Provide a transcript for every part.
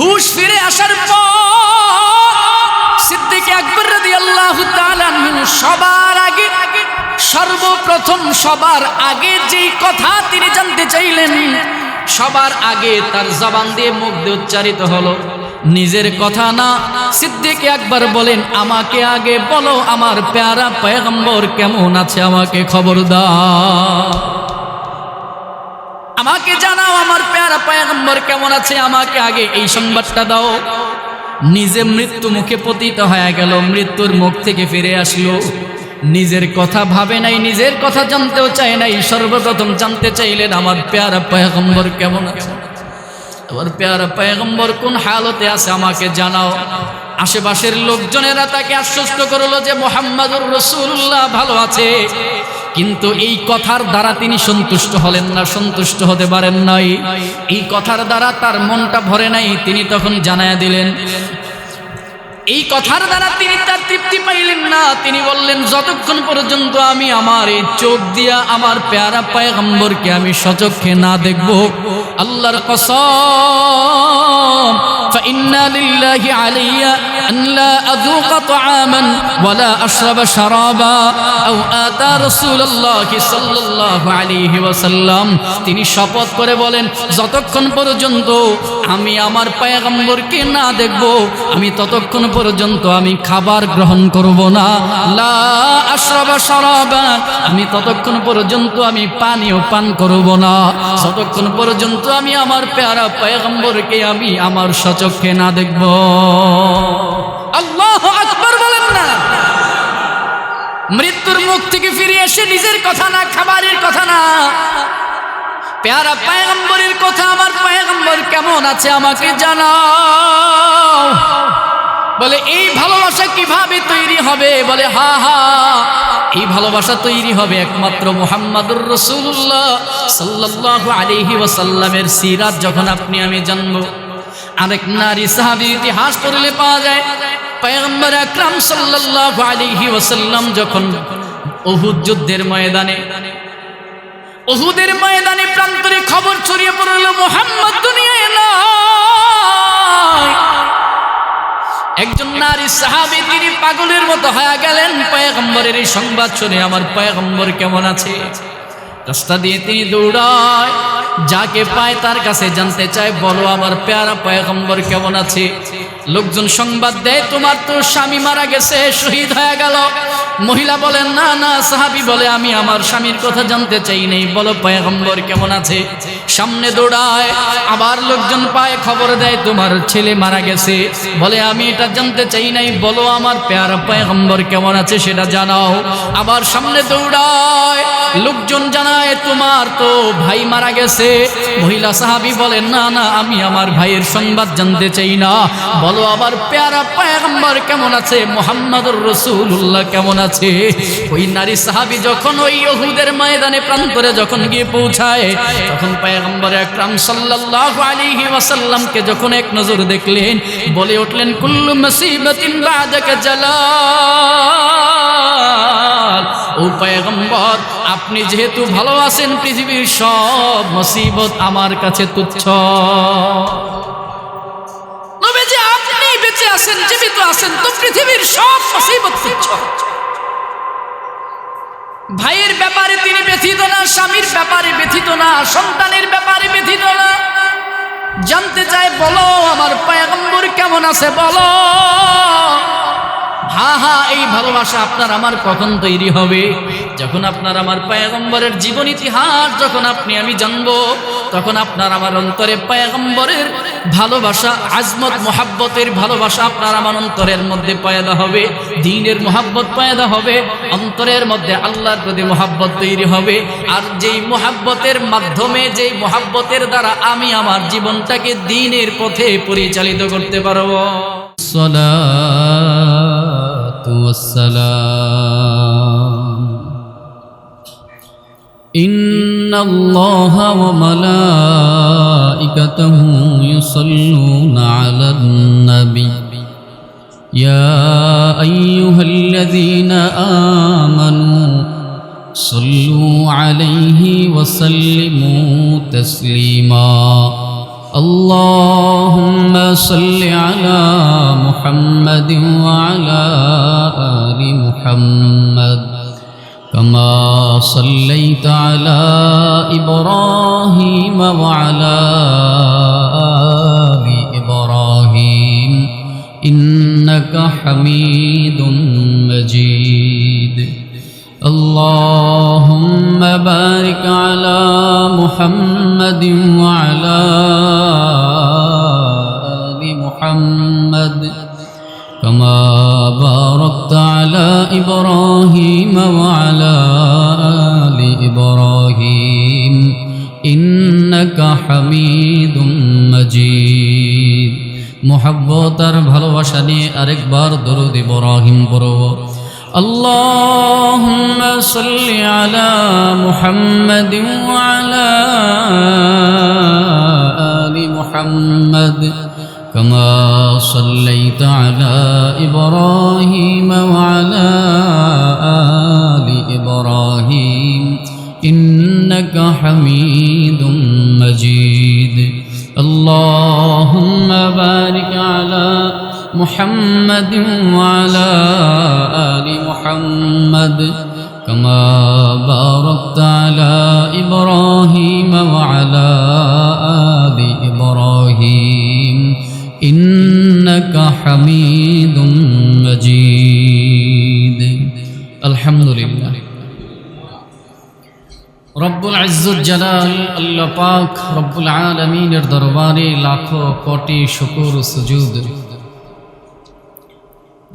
হুশ ফিরে আসার পর সিদ্দিক আকবর রাদিয়াল্লাহু তাআলা সবার আগে সর্বপ্রথম সবার আগে যেই কথা তিনি জানতে চাইলেন, সবার আগে তার জবান দিয়ে মুখ দিয়ে উচ্চারিত হলো নিজের কথা না। সিদ্দিক আকবর বলেন, আমাকে আগে বলো আমার প্যারা পয়গম্বর কেমন আছে, আমাকে খবর দাও, আমাকে জানাও আমার প্যারা পয়গম্বর কেমন আছে, আমাকে আগে এই সংবাদটা দাও। নিজে মৃত্যু মুখে পতিত হয়ে গেল, মৃত্যুর মুখ থেকে ফিরে আসলো, নিজের কথা ভাবে নাই, নিজের কথা জানতেও চায় নাই। সর্বপ্রথম জানতে চাইলেন আমার প্যারা পয়গম্বর কেমন আছে, আমার প্যারা পয়গম্বর কোন হালতে আছে, আমাকে জানাও। আশেপাশের লোকজনেরা তাকে আশ্বস্ত করলো যে মুহাম্মাদুর রাসূলুল্লাহ ভালো আছে, কিন্তু এই কথার দ্বারা তিনি সন্তুষ্ট হলেন না, সন্তুষ্ট হতে পারেন নাই। এই কথার দ্বারা তার মনটা ভরে নাই। তিনি তখন জানায়া দিলেন, এই কথার দ্বারা তিনি তার তৃপ্তি পাইলেন না। তিনি বললেন, যতক্ষণ পর্যন্ত আমি আমার এই চোখ দিয়া আমার প্যারা পয়গম্বরকে আমি সচক্ষে না দেখব, আল্লাহর কসম, فإنا لله علي أن لا أذوق طعاما ولا أشرب شرابا أو آتى رسول الله صلى الله عليه وسلم। তিনি শপথ করে বলেন, যতক্ষণ পর্যন্ত আমি আমার পয়গম্বরকে না দেখব, আমি ততক্ষণ পর্যন্ত আমি খাবার গ্রহণ করব না। লা আশরাবা শারাবা, আমি ততক্ষণ পর্যন্ত আমি পানীয় পান করব না, ততক্ষণ পর্যন্ত আমি আমার প্যারা পয়গম্বরকে আমি আমার সচক্ষে না দেখব। আল্লাহু আকবার বলেন না। মৃত্যুর মুখ থেকে ফিরে এসে নিজের কথা না, খাবারের কথা না, প্যারা পয়গম্বরের কথা, আমার পয়গম্বর কেমন আছে আমাকে জানাও। বলে, এই ভালোবাসা কিভাবে তৈরি হবে? বলে, হা হা, এই ভালোবাসা তৈরি হবে একমাত্র মুহাম্মাদুর রাসূলুল্লাহ সাল্লাল্লাহু আলাইহি ওয়াসাল্লামের সিরাত যখন আপনি আমি জানবো। আরেক নারী সাহাবীর ইতিহাস পড়লে পাওয়া যায়, পয়গম্বর আকরাম সাল্লাল্লাহু আলাইহি ওয়াসাল্লাম যখন উহুদ যুদ্ধের ময়দানে, উহুদের ময়দানে প্রান্তরে খবর ছড়িয়ে পড়ল মুহাম্মদ দুনিয়ায় নাই। একজন নারী সাহাবী তিনি পাগলের মতো হয়ে গেলেন পয়গম্বরের এই সংবাদ শুনে, আমার পয়গম্বর কেমন আছে। রাস্তা দিয়ে তিনি দৌড়ায়, যাকে পায় তার কাছে জানতে চায়, বলো আমার প্যারা পয়গম্বর কেমন আছে। লোকজন সংবাদ দেয়, তোমার তো স্বামী মারা গেছে, শহীদ হয়ে গেল। মহিলা বলেন, না না। সাহাবী বলে, আমি আমার স্বামীর কথা জানতে চাই নাই, বলো পয়গম্বর কেমন আছে। সামনে দৌড়ায়, আবার লোকজন পায়, খবর দেয় তোমার ছেলে মারা গেছে। বলে, আমি এটা জানতে চাই নাই, বলো আমার প্যারা পয়গম্বর কেমন আছে সেটা জানাও। আবার সামনে দৌড়ায়, লোকজন জানায় তোমার তো ভাই মারা গেছে। মহিলা সাহাবী বলেন, না না, আমি আমার ভাইয়ের সংবাদ জানতে চাই না, বলো আমার প্যারা পয়গম্বর কেমন আছে, মুহাম্মাদুর রাসূলুল্লাহ কেমন আছে। ওই নারী সাহাবী যখন ওই উহুদের ময়দানে প্রান্তরে যখন গিয়ে পৌঁছায়, তখন পয়গম্বর আকরাম সাল্লাল্লাহু আলাইহি ওয়াসাল্লামকে যখন এক নজর দেখলেন, বলে উঠলেন, কুল্লু মুসিবাতিন বাদাকা জালাল। ও পয়গম্বর, আপনি যেহেতু ভালো আছেন, পৃথিবীর সব মুসিবত আমার কাছে তুচ্ছ। নবীজি, আপনি বেঁচে আছেন, জীবিত আছেন, তো পৃথিবীর সব মুসিবত তুচ্ছ। ভাইয়ের ব্যাপারে তিনি ব্যথিত না, স্বামীর ব্যাপারে ব্যথিত না, সন্তানের ব্যাপারে ব্যথিত না। জানতে চায়, বলো আমার পয়গম্বর কেমন আছে, বলো। হা হা, এই ভালোবাসা আপনার আমার কখন তৈরি হবে? যখন আপনার আমার পয়গম্বরের জীবন ইতিহাস যখন আপনি আমি জানবো, তখন আপনার আমার অন্তরে পয়গম্বরের ভালোবাসা, আজমত মোহাব্বতের ভালোবাসা আপনার আমার অন্তরের মধ্যে পয়দা হবে, দ্বীনের মোহাব্বত পয়দা হবে, অন্তরের মধ্যে আল্লাহর প্রতি মোহাব্বত তৈরি হবে। আর যেই মোহাব্বতের মাধ্যমে, যেই মোহাব্বতের দ্বারা আমি আমার জীবনটাকে দ্বীনের পথে পরিচালিত করতে পারবো। সালাতু ওয়াসসালাম। ইন্নাল্লাহা ওয়া মালাইকাতাহু ইউসাল্লুনা আলান নবী ইয়া আইয়ুহাল্লাযীনা আমানু সাল্লু আলাইহি ওয়া সাল্লিমু তাসলিমা। اللهم صل على محمد وعلى آل محمد كما صليت على إبراهيم وعلى آل إبراهيم إنك حميد مجيد اللهم بارك على محمد وعلى آل محمد كما باركت على إبراهيم وعلى آل إبراهيم إنك حميد مجيد محبتر ভালোবাসা নিয়ে আরেকবার দরুদ ইব্রাহিম পড়ো اللهم صل على محمد وعلى آل محمد كما صليت على إبراهيم وعلى آل إبراهيم إنك حميد مجيد اللهم بارك على محمد وعلى آل محمد كما باركت على إبراهيم وعلى آل إبراهيم إنك حميد مجيد الحمد لله রব্বুল ইজ্জত জালাল আল্লাহ পাক রব্বুল আলামিনের দরবারে লাখো কোটি শুকর সুজুদ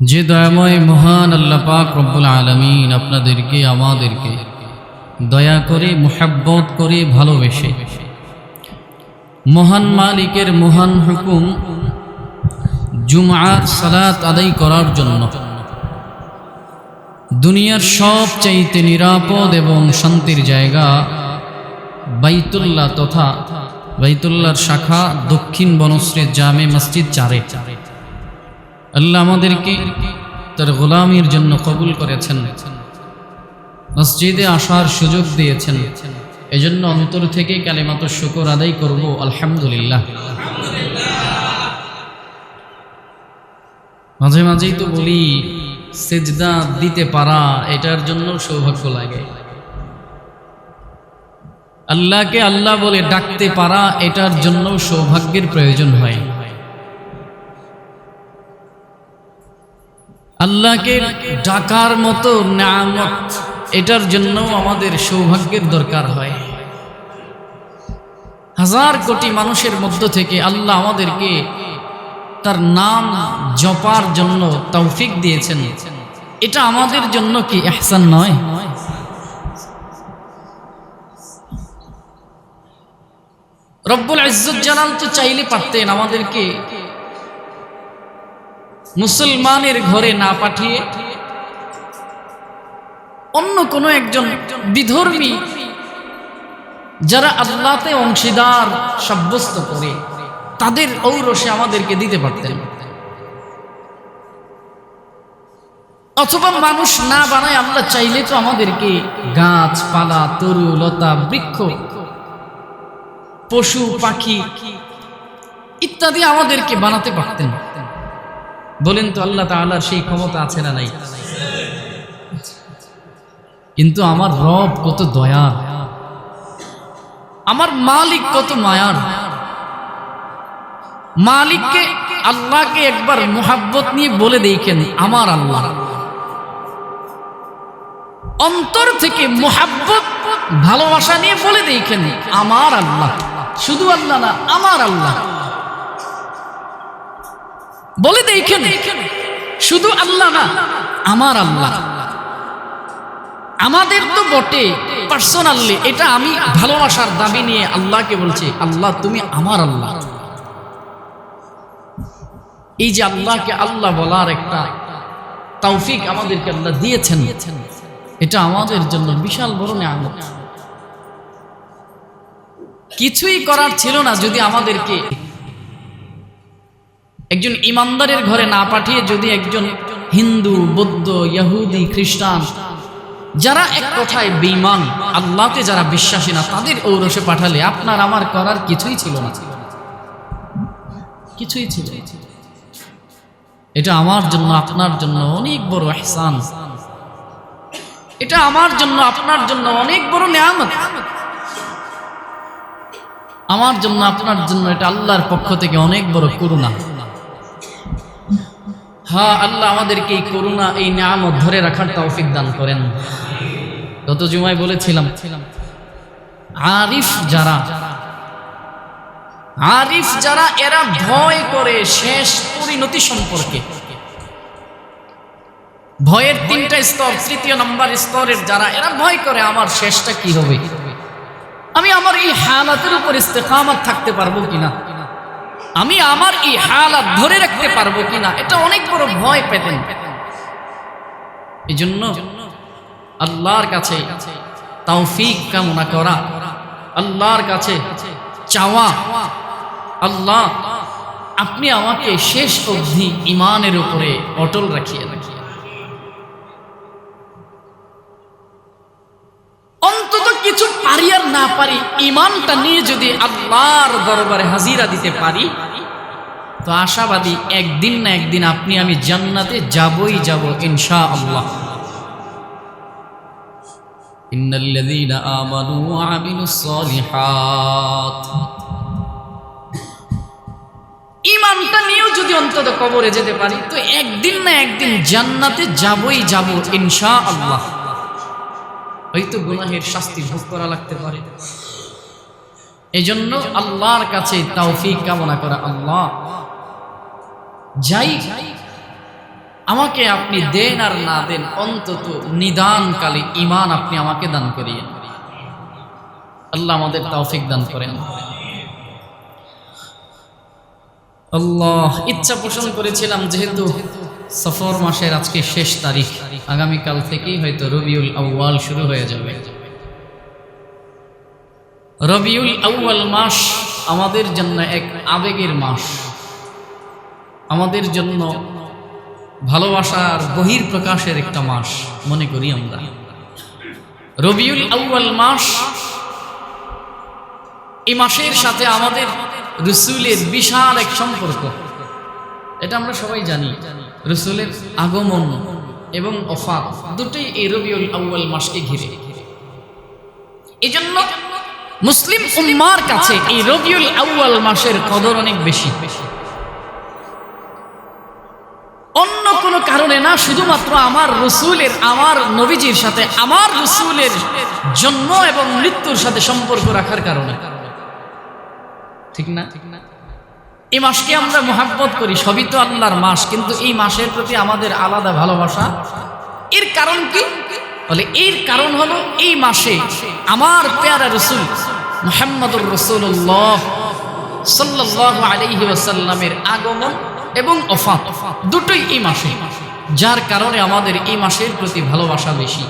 যে দয়াময় মহান আল্লাহ পাক রব্বুল আলামিন আপনাদেরকে আমাদেরকে দয়া করে মুহাব্বত করে ভালোবেসে মহান মালিকের মহান হুকুম জুমআর সালাত আদায় করার জন্য দুনিয়ার সবচাইতে নিরাপদ এবং শান্তির জায়গা বাইতুল্লাহ তথা বাইতুল্লাহর শাখা দক্ষিণ বনশ্রী জামে মসজিদ চারে আল্লাহ আমাদেরকে তার গোলামির জন্য কবুল করেছেন, মসজিদে আসার সুযোগ দিয়েছেন। এজন্য অন্তর থেকে কালিমাতুশ শুকর আদায় করব আলহামদুলিল্লাহ। মাঝে মাঝেই তো বলি সিজদা দিতে পারা এটার জন্য সৌভাগ্য লাগে, আল্লাহকে আল্লাহ বলে ডাকতে পারা এটার জন্য সৌভাগ্যের প্রয়োজন হয়। আল্লাহকে ডাকার মতো নিয়ামত এটার জন্য আমাদের সৌভাগ্যের দরকার হয়। হাজার কোটি মানুষের মধ্য থেকে আল্লাহ আমাদেরকে তার নাম জপার জন্য তৌফিক দিয়েছেন, এটা আমাদের জন্য কি ইহসান নয়? রব্বুল ইজ্জত জালাল তো চাইলে পারতেন আমাদেরকে মুসলমানের ঘরে না পাঠিয়ে অন্য কোনো একজন বিধর্মী যারা আল্লাহতে অংশীদার সাব্যস্ত করে তাদের ঔরসে আমাদেরকে দিতে পারতেন, অথবা মানুষ না বানায় আল্লাহ চাইলে তো আমাদেরকে গাছপালা, তরু লতা, বৃক্ষ, পশু পাখি ইত্যাদি আমাদেরকে বানাতে পারতেন। বলেন তো আল্লাহ তাআলার সেই ক্ষমতা আছে না নাই? কিন্তু আমার রব কত দয়ার, আমার মালিক কত মায়ার। মালিককে আল্লাহকে একবার মুহাব্বত নিয়ে বলে দেখেন আমার আল্লাহ, অন্তর থেকে মুহাব্বত ভালোবাসা নিয়ে বলে দেখেন আমার আল্লাহ। শুধু আল্লাহ না, আমার আল্লাহ বলে দেখেন, শুধু আল্লাহ না, আমার আল্লাহ। আমাদের তো বটে পার্সোনালি, এটা আমি ভালোবাসার দাবি নিয়ে আল্লাহকে বলছি আল্লাহ তুমি আমার আল্লাহ। এই যে আল্লাহকে আল্লাহ বলার একটা তৌফিক আমাদেরকে আল্লাহ দিয়েছেন, এটা আমাদের জন্য বিশাল বড় নিয়ামত। কিছুই করার ছিল না যদি আমাদেরকে একজন ইমানদারের ঘরে না পাঠিয়ে যদি একজন হিন্দু, বৌদ্ধ, ইহুদি, খ্রিস্টান যারা এক কথায় বেঈমান, আল্লাহতে যারা বিশ্বাসী না, তাদের ঔরসে পাঠালে আপনার আমার করার কিছুই ছিল না। কিছুই ছিল। এটা আমার জন্য আপনার জন্য অনেক বড় ইহসান, এটা আমার জন্য আপনার জন্য অনেক বড় নিয়ামত, আমার জন্য আপনার জন্য এটা আল্লাহর পক্ষ থেকে অনেক বড় করুণা। হ্যাঁ, আল্লাহ আমাদেরকে এই করুণা, এই নিয়ামত ধরে রাখার তৌফিক দান করেন। গত জুমায় বলেছিলাম, আরিফ যারা এরা ভয় করে শেষ পরিণতি সম্পর্কে। ভয়ের তিনটা স্তর, তৃতীয় নম্বর স্তরের যারা, এরা ভয় করে আমার শেষটা কি হবে, আমি আমার এই হালাতের উপর ইস্তেকামত থাকতে পারবো কিনা, আমি আমার এই হালাত ধরে রাখতে পারবো কিনা, এটা অনেক বড় ভয় পেতেন। এই জন্য আল্লাহর কাছে তৌফিক কামনা করা, আল্লাহর কাছে চাওয়া, আল্লাহ আপনি আমাকে শেষ অবধি ঈমানের উপরে অটল রাখিয়ে রাখিয়ে, অন্তত কিছু পারি আর না পারি ঈমানটা নিয়ে যদি আল্লাহর দরবারে হাজিরা দিতে পারি, তো আশাবাদী একদিন না একদিন আপনি আমি জান্নাতে যাবই যাব ইনশাআল্লাহ। ইন্নাল্লাযীনা আমানু ওয়া আমিলুস সালিহাত, ঈমানটা নিয়েও যদি অন্তত কবরে যেতে পারি, তো একদিন না একদিন জান্নাতে যাবই যাব ইনশাআল্লাহ। হয়তো গুনাহের শাস্তি ভোগ করা লাগতে পারে, এজন্য আল্লাহর কাছে তৌফিক কামনা করা, আল্লাহ যাই আমাকে আপনি দেন আর না দেন, অন্তত নিদানকালে ঈমান আপনি আমাকে দান করিয়েন। আল্লাহ আমাদের তৌফিক দান করেন। আল্লাহ ইচ্ছা পোষণ করেছিলাম, যেহেতু সফর মাসের আজকে শেষ তারিখ, আগামীকাল থেকেই হয়তো রবিউল আউয়াল শুরু হয়ে যাবে। রবিউল আউয়াল মাস আমাদের জন্য এক আবেগের মাস, আমাদের জন্য ভালোবাসার বহির প্রকাশের একটা মাস মনে করি আমরা। রবিউল আউয়াল মাস, এই মাসের সাথে আমাদের রাসূলের বিশাল এক সম্পর্ক, এটা আমরা সবাই জানি। রাসূলের আগমন এবং ওফাত দুটোই এই রবিউল আউয়াল মাসকে ঘিরে। এজন্য মুসলিম উম্মার কাছে এই রবিউল আউয়াল মাসের কদর অনেক বেশি, অন্য কোনো কারণে না, শুধুমাত্র আমার রাসূলের, আমার নবীজির সাথে আমার রাসূলের জন্ম এবং মৃত্যুর সাথে সম্পর্ক রাখার কারণে, ঠিক না? এই মাসকে আমরা মুহাব্বত করি, সবই তো আল্লাহর মাস, কিন্তু এই মাসের প্রতি আমাদের আলাদা ভালোবাসা। এর কারণ কি? বলে এর কারণ হলো এই মাসে আমার প্যারা রাসূল মুহাম্মদুর রাসূলুল্লাহ সাল্লাল্লাহু আলাইহি ওয়াসাল্লামের আগমন এবং ওফাত দুটোই এই মাসে, যার কারণে আমাদের এই মাসের প্রতি ভালোবাসা বেশি।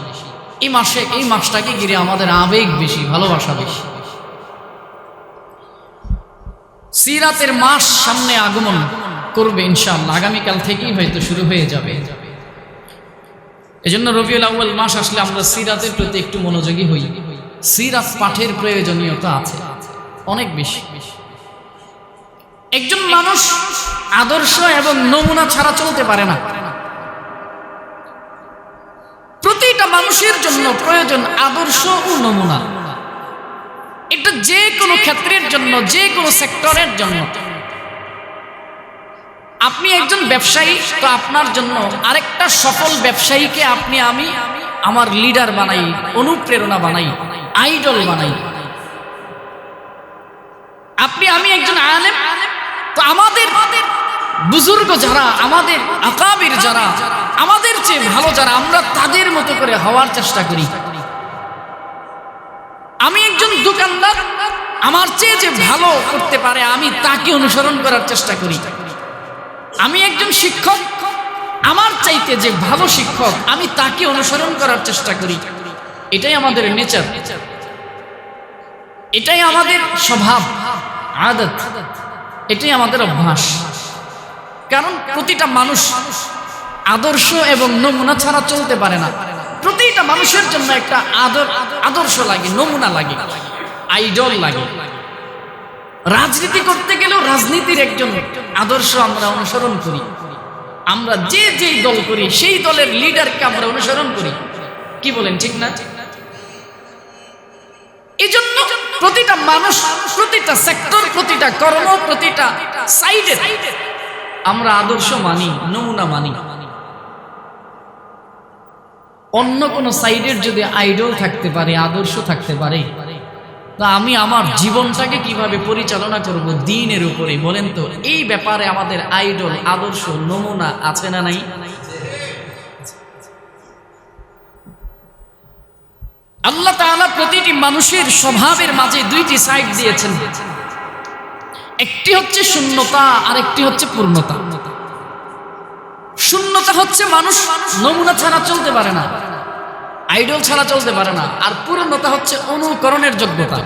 এই মাসে, এই মাসটাকে ঘিরে আমাদের আবেগ বেশি, ভালোবাসা বেশি। সিরাতের মাস সামনে আগমন করবে ইনশাআল্লাহ, আগামীকাল থেকেই হয়তো শুরু হয়ে যাবে। এজন্য রবিউল আউয়াল মাস আসলে আমরা সিরাতের প্রতি একটু মনোযোগী হই। সিরাত পাঠের প্রয়োজনীয়তা আছে অনেক বেশি। একজন মানুষ আদর্শ এবং নমুনা ছাড়া চলতে পারে না। প্রতিটা মানুষের জন্য প্রয়োজন আদর্শ ও নমুনা। এটা যে কোনো ক্ষেত্রের জন্য, যে কোনো সেক্টরের জন্য। আপনি একজন ব্যবসায়ী, তো আপনার জন্য আরেকটা সফল ব্যবসায়ীকে আপনি আমি আমার লিডার বানাই, অনুপ্রেরণা বানাই, আইডল বানাই। আপনি আমি একজন আলেম, তো আমাদের বুজুর্গ যারা, আমাদের আকাবির যারা, আমাদের চেয়ে ভালো যারা, আমরা তাদের মতো করে হওয়ার চেষ্টা করি। আমি একজন দোকানদার, আমার চেয়ে যে ভালো করতে পারে আমি তাকে অনুসরণ করার চেষ্টা করি। আমি একজন শিক্ষক, আমার চাইতে যে ভালো শিক্ষক আমি তাকে অনুসরণ করার চেষ্টা করি। এটাই আমাদের নেচার, এটাই আমাদের স্বভাব, আদত, এটাই আমাদের অভ্যাস। কারণ প্রতিটা মানুষ আদর্শ এবং নমুনা ছাড়া চলতে পারে না। প্রতিটা মানুষের জন্য একটা আদর্শ লাগে, নমুনা লাগে, আইডল লাগে। রাজনীতি করতে গেলেও রাজনীতির একজন আদর্শ আমরা অনুসরণ করি। আমরা যে যেই দল করি সেই দলের লিডারকে আমরা অনুসরণ করি। কি বলেন, ঠিক না? এই জন্য প্রতিটা মানুষ, প্রতিটা সেক্টর, প্রতিটা কর্ম, প্রতিটা সাইডে আমরা আদর্শ মানি, নমুনা মানি। অন্য কোন সাইডের যদি আইডল থাকতে পারে, আদর্শ থাকতে পারে, তা আমি আমার জীবনটাকে কিভাবে পরিচালনা করব দ্বীনের উপরে? বলেন তো, এই ব্যাপারে আমাদের আইডল, আদর্শ, নমুনা আছে না নাই? আল্লাহ তাআলা প্রতিটি মানুষের স্বভাবের মাঝে দুইটি সাইড দিয়েছেন। একটি হচ্ছে শূন্যতা, আর একটি হচ্ছে পূর্ণতা। শূন্যতা হচ্ছে মানুষ নমুনা ছাড়া চলতে পারে না, আইডল ছাড়া চলতে পারে না। আর পূর্ণতা হচ্ছে অনুকরণের যোগ্যতা।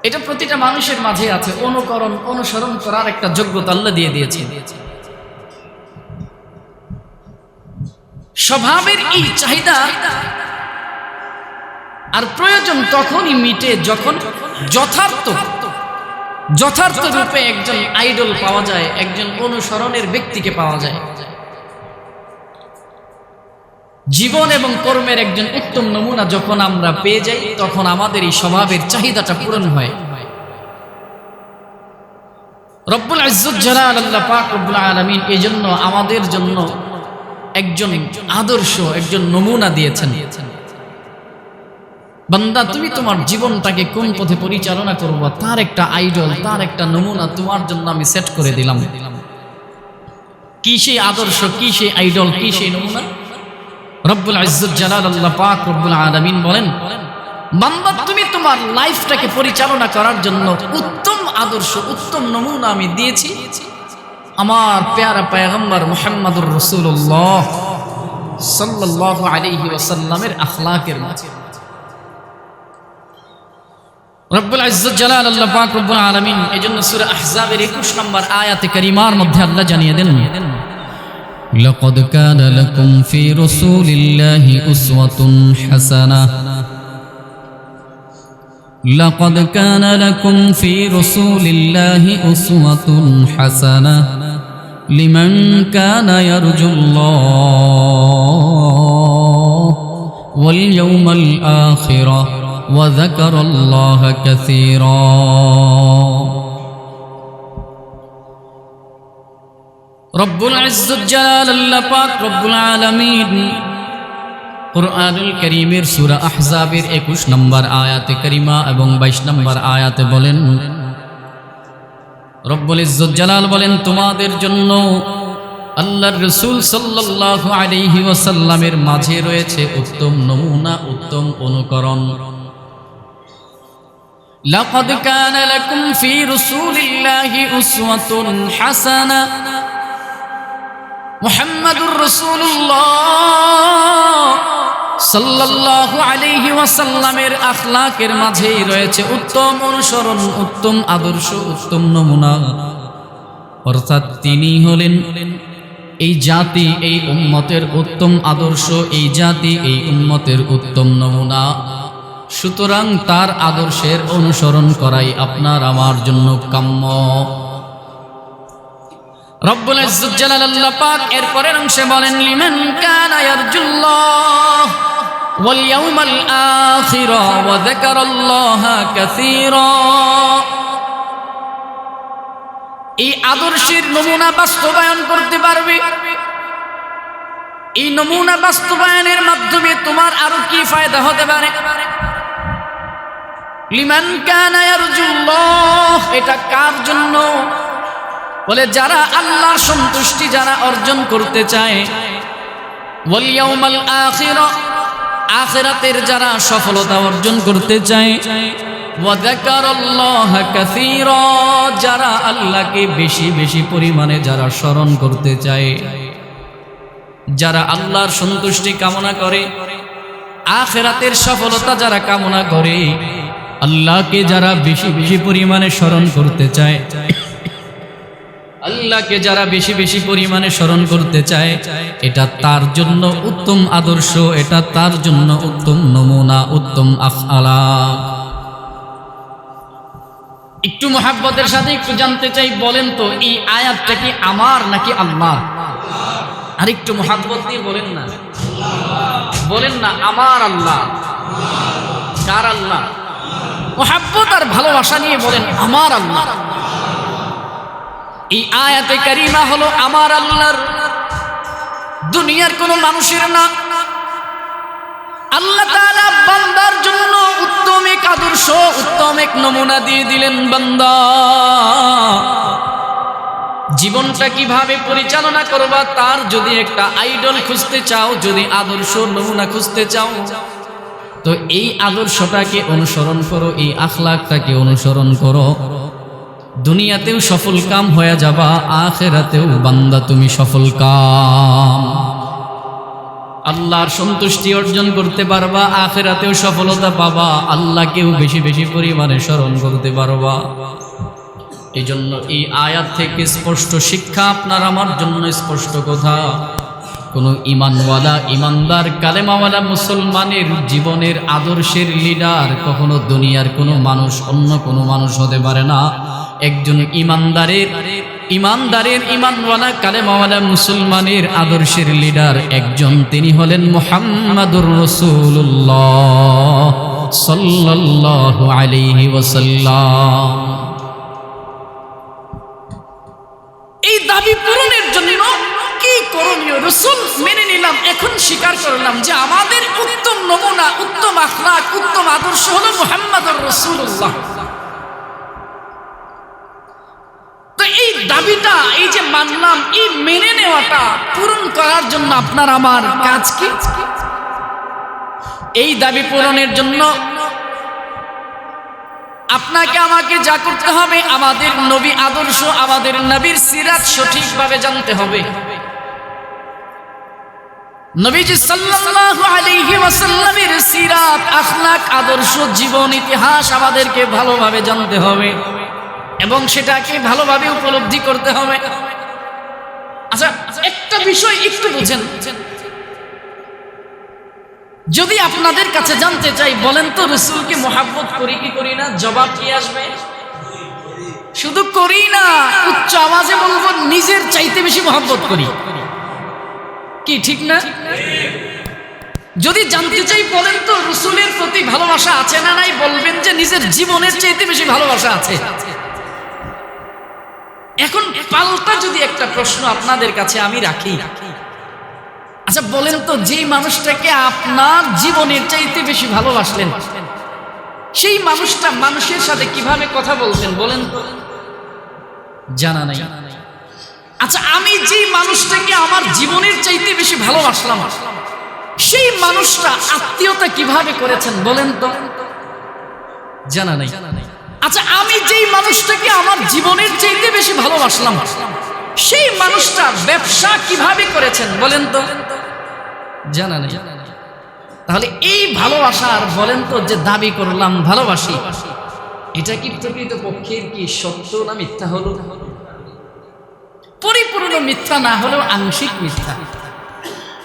এটা প্রতিটা মানুষের মাঝে আছে, অনুকরণ, অনুসরণ করার একটা যোগ্যতা আল্লাহ দিয়ে দিয়েছে। স্বভাবের এই চাহিদা আর প্রয়োজন তখনই মিটে যখন যথার্থ রূপে একজন আইডল পাওয়া যায়, একজন অনুসরণের ব্যক্তিকে পাওয়া যায়। জীবন এবং কর্মের একজন উত্তম নমুনা যখন আমরা পেয়ে যাই, তখন আমাদের এই স্বভাবের চাহিদাটা পূরণ হয়। রব্বুল ইজ্জত জালাল আল্লাহ পাক রব্বুল আলামিন এজন্য আমাদের জন্য একজন আদর্শ, একজন নমুনা দিয়েছেন। বান্দা, তুমি তোমার জীবনটাকে কোন পথে পরিচালনা করবে তার একটা আইডল, তার একটা নমুনা তোমার জন্য আমি সেট করে দিলাম। কি সেই আদর্শ, কি সেই আইডল, কি সেই নমুনা? রব্বুল ইজ্জত জালাল আল্লাহ পাক রব্বুল আলামিন বলেন, বান্দা তুমি তোমার লাইফটাকে পরিচালনা করার জন্য উত্তম আদর্শ, উত্তম নমুনা আমি দিয়েছি আমার প্যারা পয়গম্বর মুহাম্মদুর রাসূলুল্লাহ সাল্লাল্লাহু আলাইহি ওয়াসাল্লামের আখলাকের মাঝে। রব্বুল ইজ্জত জালাল আল্লাহ পাক রব্বুল আলামিন এজন্য সূরা আহজাবের 21 নম্বর আয়াতে কারিমার মধ্যে আল্লাহ জানিয়ে দেন, লাকাদ কানা লাকুম ফি রাসূলিল্লাহি উসওয়াতুন হাসানাহ, লাকাদ কানা লাকুম ফি রাসূলিল্লাহি উসওয়াতুন হাসানাহ লিমান কানা ইয়ারজুল্লাহ ওয়াল ইয়াউমাল আখিরাহ وذكر الله كثيرا। রব্বুল ইজ্জত জালাল আল্লাহ পাক রব্বুল আলামিন কুরআনুল কারীমের সূরা আহজাবের 21 নম্বর আয়াতে কারিমা এবং 22 নম্বর আয়াতে বলেন, রব্বুল ইজ্জত জালাল বলেন, তোমাদের জন্য আল্লাহর রাসূল সাল্লাল্লাহু আলাইহি ওয়াসাল্লামের মাঝে রয়েছে উত্তম নমুনা, উত্তম অনুকরণ। লাকাদ কানা লাকুম ফি রাসূলিল্লাহি উসওয়াতুন হাসানাহ, মুহাম্মাদুর রাসূলুল্লাহ সাল্লাল্লাহু আলাইহি ওয়াসাল্লামের আখলাকের মাঝে রয়েছে উত্তম অনুসরণ, উত্তম আদর্শ, উত্তম নমুনা। অর্থাৎ তিনি হলেন এই জাতি, এই উম্মতের উত্তম আদর্শ, এই জাতি, এই উম্মতের উত্তম নমুনা। সুতরাং তার আদর্শের অনুসরণ করাই আপনার আমার জন্য কাম্য। রব্বুল ইজ্জত জালাল আল্লাহ পাক এর পরের অংশে বলেন, লিমান কানা ইয়ারজুল্লাহ ওয়াল ইয়াউমাল আখিরা ওয়া যাকারাল্লাহা কাসীরা। এই আদর্শের নমুনা বাস্তবায়ন করতে পারবে, এই নমুনা বাস্তবায়নের মাধ্যমে তোমার আরো কি ফায়দা হতে পারে? লিমান কানা ইয়ারজুল্লাহ, এটা কার জন্য? বলে যারা আল্লাহর সন্তুষ্টি যারা অর্জন করতে চায়, ওয়াল ইয়াউমাল আখিরা, আখিরাতের যারা সফলতা অর্জন করতে চায়, ওয়া যাকারাল্লাহা কাসীরা, যারা আল্লাহকে বেশি বেশি পরিমাণে যারা স্মরণ করতে চায়, যারা আল্লাহর সন্তুষ্টি কামনা করে, আখিরাতের সফলতা যারা কামনা করে, আল্লাহকে যারা বেশি বেশি পরিমাণে স্মরণ করতে চায়, আল্লাহকে যারা বেশি বেশি পরিমাণে স্মরণ করতে চায়, এটা তার জন্য উত্তম আদর্শ, এটা তার জন্য উত্তম নমুনা, উত্তম আখলাক। মুহাব্বতের সাথে একটু জানতে চাই, বলেন তো এই আয়াতটা কি আমার নাকি আল্লাহ? আর একটু মুহাব্বত দিয়ে বলেন না, বলেন না আমার আল্লাহ। কার আল্লাহ? মুহাব্বত আর ভালোবাসা নিয়ে বলেন আমার আল্লাহ। এই আয়াতে কারিমা হলো আমার আল্লাহর, দুনিয়ার কোন মানুষের না। আল্লাহ তাআলা বান্দার জন্য উত্তম এক আদর্শ, উত্তম এক নমুনা দিয়ে দিলেন। বান্দা, জীবনটা কিভাবে পরিচালনা করবা তার যদি একটা আইডল খুঁজতে চাও, যদি আদর্শ নমুনা খুঁজতে চাও, তো এই আদর্শটাকে অনুসরণ করো, এই আখলাকটাকে অনুসরণ করো। দুনিয়াতেও সফল কাম হয়ে যাবা, আখিরাতেও বান্দা তুমি সফল কাম, আল্লাহর সন্তুষ্টি অর্জন করতে পারবা, আখিরাতেও সফলতা পাবা, আল্লাহকেও বেশি বেশি পরিমাণে স্মরণ করতে পারবা। এই জন্য এই আয়াত থেকে স্পষ্ট শিক্ষা আপনার আমার জন্য স্পষ্ট কথা, কোন ইমানওয়ালা, ইমানদার, কালেমাওয়ালা মুসলমানের জীবনের আদর্শের লিডার কখনো দুনিয়ার কোনো মানুষ, অন্য কোনো মানুষ হতে পারে না। একজন ইমানদারের ইমানওয়ালা, কালেমাওয়ালা মুসলমানের আদর্শের লিডার একজন, তিনি হলেন মুহাম্মাদুর রাসূলুল্লাহ সাল্লাল্লাহু আলাইহি ওয়াসাল্লাম। এই দাবি পূরণের জন্য কি করণীয়? রাসূল মেনে নিলাম, এখন স্বীকার করলাম যে আমাদের উত্তম নমুনা, উত্তম আখলাক, উত্তম আদর্শ হলো মুহাম্মাদুর রাসূলুল্লাহ। তো এই দাবিটা, এই যে মানলাম, এই মেনে নেওয়াটা পূরণ করার জন্য আপনার আমার কাজ কি? এই দাবি পূরণের জন্য আপনাকে আমাকে যা করতে হবে, আমাদের নবী আদর্শ, আমাদের নবীর সিরাত সঠিকভাবে জানতে হবে। নবীজি সাল্লাল্লাহু আলাইহি ওয়াসাল্লামের সিরাত, আখলাক, আদর্শ, জীবন ইতিহাস আমাদেরকে ভালোভাবে জানতে হবে এবং সেটাকে ভালোভাবে উপলব্ধি করতে হবে। আচ্ছা, একটা বিষয় একটু বুঝেন, যদি আপনাদের কাছে জানতে চাই, বলেন তো রাসূলকে মুহাব্বত করি কি করি না? জবাব কি আসবে? শুধু করি না, উচ্চ আওয়াজে বলবো নিজের চাইতে বেশি মুহাব্বত করি। কি ঠিক না? যদি জানতে চাই, বলেন তো রাসূলের প্রতি ভালোবাসা আছে না নাই? বলবেন যে নিজের জীবনের চাইতে বেশি ভালোবাসা আছে। এখন পাল্টা যদি একটা প্রশ্ন আপনাদের কাছে আমি রাখি, আচ্ছা বলেন তো, যেই মানুষটাকে আপনার জীবনের চাইতে বেশি ভালোবাসলেন, সেই মানুষটা মানুষের সাথে কিভাবে কথা বলতেন বলেন তো? জানা নাই। আচ্ছা, আমি যেই মানুষটাকে আমার জীবনের চাইতে বেশি ভালোবাসলাম, সেই মানুষটা আত্মীয়তা কিভাবে করেছেন বলেন তো? জানা নাই। আচ্ছা, আমি যেই মানুষটাকে আমার জীবনের চাইতে বেশি ভালোবাসলাম, সেই মানুষটা ব্যবসা কিভাবে করেছেন বলেন তো? জানা নেই। তাহলে এই ভালোবাসার বলেন তো যে দাবি করলাম ভালোবাসি, এটা কি প্রকৃতপক্ষের কি সত্য না মিথ্যা হলো? পরিপূর্ণ মিথ্যা না হলেও আংশিক মিথ্যা।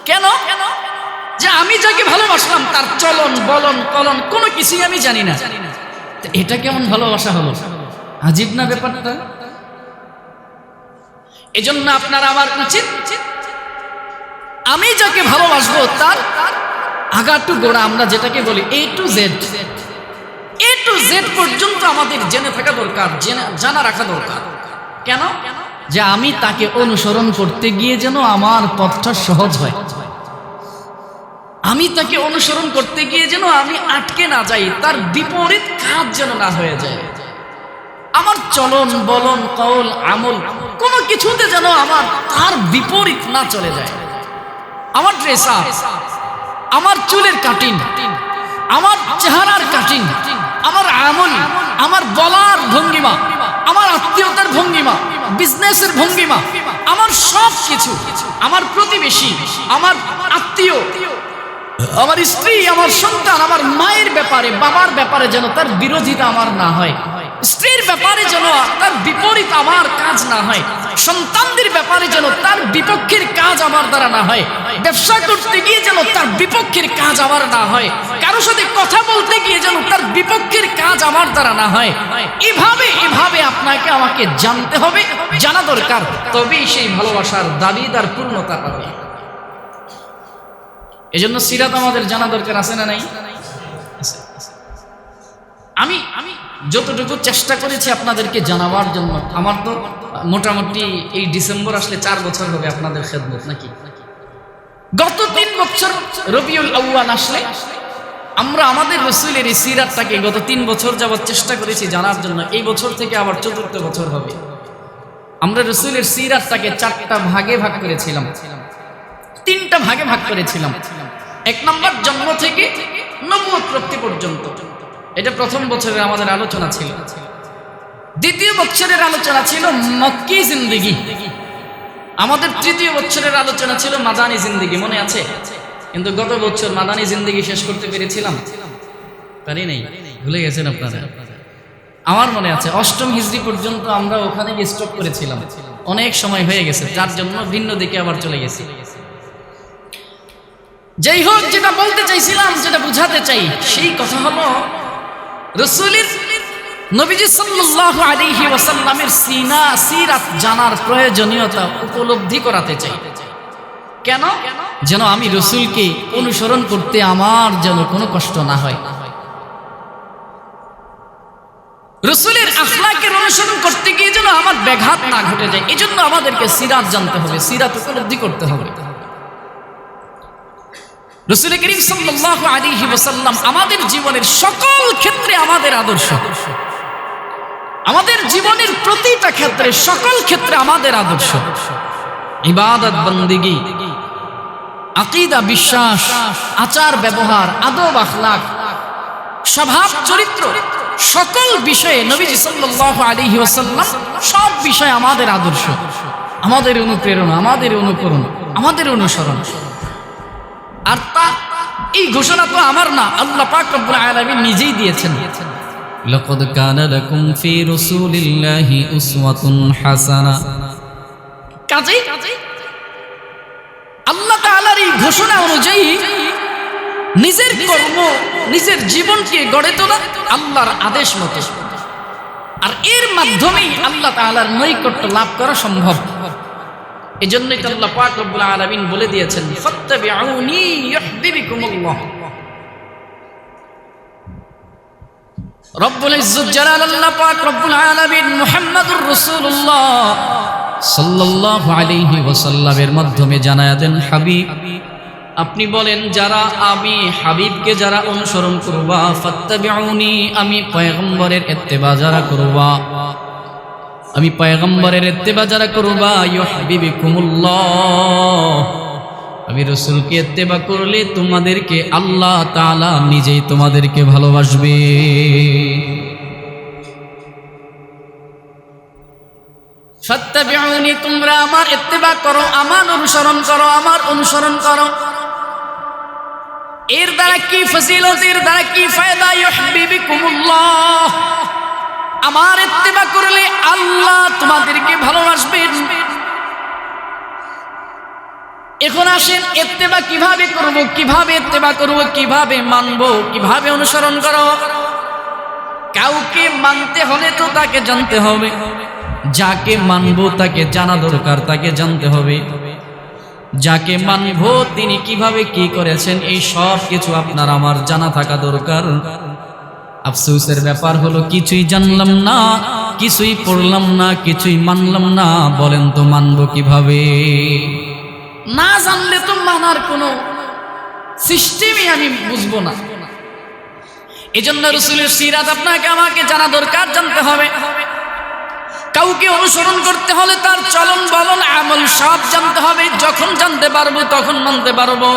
কেন? যে আমি যাকে ভালোবাসলাম তার চলন বলন কলন কোনো কিছুই আমি জানি না, এটা কেমন ভালোবাসা হলো? আজীব না ব্যাপারটা? এজন্য আপনার আমার উচিত, আমি যাকে ভালোবাসবো তার আগা টু গোড়া, আমরা যেটাকে বলি এ টু জেড পর্যন্ত আমাদের জেনে থাকা দরকার, জানা রাখা দরকার। কেন? যে আমি তাকে অনুসরণ করতে গিয়ে যেন আমার পথটা সহজ হয়, আমি তাকে অনুসরণ করতে গিয়ে যেন আমি আটকে না যাই, তার বিপরীত কাজ যেন না হয়ে যায়। আমার চলন বলন কওল আমল কোনো কিছুতে যেন আমার তার বিপরীত না চলে যায়। আমার ড্রেস আপ, আমার চুলের কাটিং, আমার চেহারার কাটিং, আমার আমল, আমার বলার ভঙ্গিমা, আমার আত্মীয়তার ভঙ্গিমা, বিজনেসের ভঙ্গিমা, আমার সব কিছু, আমার প্রতিবেশী, আমার আত্মীয়, আমার স্ত্রী, আমার সন্তান, আমার মায়ের ব্যাপারে, বাবার ব্যাপারে যেন তার বিরোধিতা আমার না হয়, স্ত্রীর ব্যাপারে যেন তার বিপরীত আমার কাজ না হয়, সন্তানদের ব্যাপারে যেন তার বিপক্ষের কাজ আমার দ্বারা না হয়, ব্যবসা করতে গিয়ে যেন তার বিপক্ষের কাজ আমার না হয়, কারোর সাথে কথা বলতে গিয়ে যেন তার বিপক্ষের কাজ আমার দ্বারা না হয়। এভাবে আপনাকে আমাকে জানতে হবে, জানা দরকার, তবেই সেই ভালোবাসার দাবিদার পূর্ণতা পাবে। এজন্য সিরাত আমাদের জানা দরকার, আছে না নাই? আমি যতটুকু চেষ্টা করেছি আপনাদেরকে জানাবার জন্য, আমার তো মোটামুটি এই ডিসেম্বর আসলে 4 বছর হবে আপনাদের খেদমত, নাকি? গত 3 বছর রবিউল আউয়াল আসলে আমরা আমাদের রাসূলের এই সিরাতটাকে গত 3 বছর যাবত চেষ্টা করেছি জানার জন্য। এই বছর থেকে আবার 4র্থ বছর হবে। আমরা রাসূলের সিরাতটাকে 4টা ভাগে ভাগ করেছিলাম, 3টা ভাগে ভাগ করেছিলাম। 1 নম্বর জন্ম থেকে নবুয়ত প্রাপ্তি পর্যন্ত, এটা প্রথম বছরের আমাদের আলোচনা ছিল। দ্বিতীয় বছরের আলোচনা ছিল মক্কি জিন্দেগি। আমাদের তৃতীয় বছরের আলোচনা ছিল মাদানী জিন্দেগি, মনে আছে? কিন্তু গত বছর মাদানী জিন্দেগি শেষ করতে পেরেছিলাম? পারি নাই, ভুলে গেছেন আপনারা? আমার মনে আছে 8ম হিজরি পর্যন্ত আমরা ওখানে স্টপ করেছিলাম, অনেক সময় হয়ে গেছে, যার জন্য ভিন্ন দিকে আবার চলে গেছি। যাই হোক, যেটা বলতে চাইছিলাম, যেটা বুঝাতে চাই, সেই কথা হলো রাসূলের নবীজি সাল্লাল্লাহু আলাইহি ওয়াসাল্লামের সিরাত জানার প্রয়োজনীয়তা উপলব্ধি করাতে চাই। কেন? যেন আমি রাসূলকে অনুসরণ করতে আমার যেন কোনো কষ্ট না হয়, রাসূলের আখলাকের অনুসরণ করতে গিয়ে যেন আমার ব্যাঘাত না ঘটে যায়। এজন্য আমাদেরকে সিরাত জানতে হবে, সিরাত উপলব্ধি করতে হবে। রাসূল করিম সাল্লাল্লাহু আলাইহি ওয়াসাল্লাম আমাদের জীবনের সকল ক্ষেত্রে আমাদের আদর্শ, আমাদের জীবনের প্রতিটা ক্ষেত্রে, সকল ক্ষেত্রে আমাদের আদর্শ। ইবাদত, বন্দেগী, আকীদা, বিশ্বাস, আচার ব্যবহার, আদব আখলাক, স্বভাব চরিত্র, সকল বিষয়ে নবীজি সাল্লাল্লাহু আলাইহি ওয়াসাল্লাম সব বিষয়ে আমাদের আদর্শ, আমাদের অনুপ্রেরণা, আমাদের অনুকরণ, আমাদের অনুসরণ। আর এই ঘোষণা তো আমার না, আল্লাহ পাক রব্বুল আলামিন নিজেই দিয়েছেন। লাকাদ কানা লাকুম ফি রাসূলিল্লাহি উসওয়াতুন হাসানা। কাজেই আল্লাহ তাআলার এই ঘোষণা অনুযায়ী নিজের কর্ম, নিজের জীবনকে গড়ে তোলা আল্লাহর আদেশ মতো, আর এর মাধ্যমেই আল্লাহ তাআলার নৈকট্য লাভ করা সম্ভব। এজন্যই তো আল্লাহ পাক রব্বুল আলামিন বলে দিয়েছেন, ফাত্তাবিউনি ইউহিব্বুকুমুল্লাহ। রব্বুল ইজ্জত জালাল আল্লাহ পাক রব্বুল আলামিন মুহাম্মাদুর রাসূলুল্লাহ সাল্লাল্লাহু আলাইহি ওয়াসাল্লামের মাধ্যমে জানায়া দেন, হাবিব আপনি বলেন, যারা আমি হাবিবকে যারা অনুসরণ করবা, ফাত্তাবিউনি, আমি পয়গম্বরের ইত্তেবা যারা করবা, আমি পয়গম্বরের ইত্তেবা যারা করবা, ইউহিব্বুকুমুল্লাহ, আমি রাসূলকে ইত্তেবা করলে তোমাদেরকে আল্লাহ তাআলা নিজেই তোমাদেরকে ভালোবাসবে। ফাত্তাবিউনি, তোমরা আমার ইত্তেবা করো, আমার অনুসরণ করো, আমার অনুসরণ করো। এর দ্বারা কি ফজিলত, এর দ্বারা কি ফায়দা? ইউহিব্বুকুমুল্লাহ, আমার ইত্তেবা করলে আল্লাহ তোমাদেরকে ভালোবাসবেন। এখন আসেন, ইত্তেবা কিভাবে করব, কিভাবে ইত্তেবা করব, কিভাবে মানব, কিভাবে অনুসরণ করব? কাউকে মানতে হলে তো তাকে জানতে হবে, যাকে মানব তাকে জানা দরকার, তাকে জানতে হবে। যাকে মানব তিনি কিভাবে কি করেছেন, এই সব কিছু আপনার আমার জানা থাকা দরকার। আফসোসের ব্যাপার হলো কিছুই জানলাম না, কিছুই পড়লাম না, কিছুই মানলাম না। বলেন তো মানব কিভাবে? না জানলে তো মানার কোনো সিস্টেমই আমি বুঝবো না। এজন্য রাসূলের সিরাত আপনাকে আমাকে জানা দরকার, জানতে হবে। কাউকে অনুসরণ করতে হলে তার চলন বলন আমল সব জানতে হবে। যখন জানতে পারবো তখন মানতে পারবো।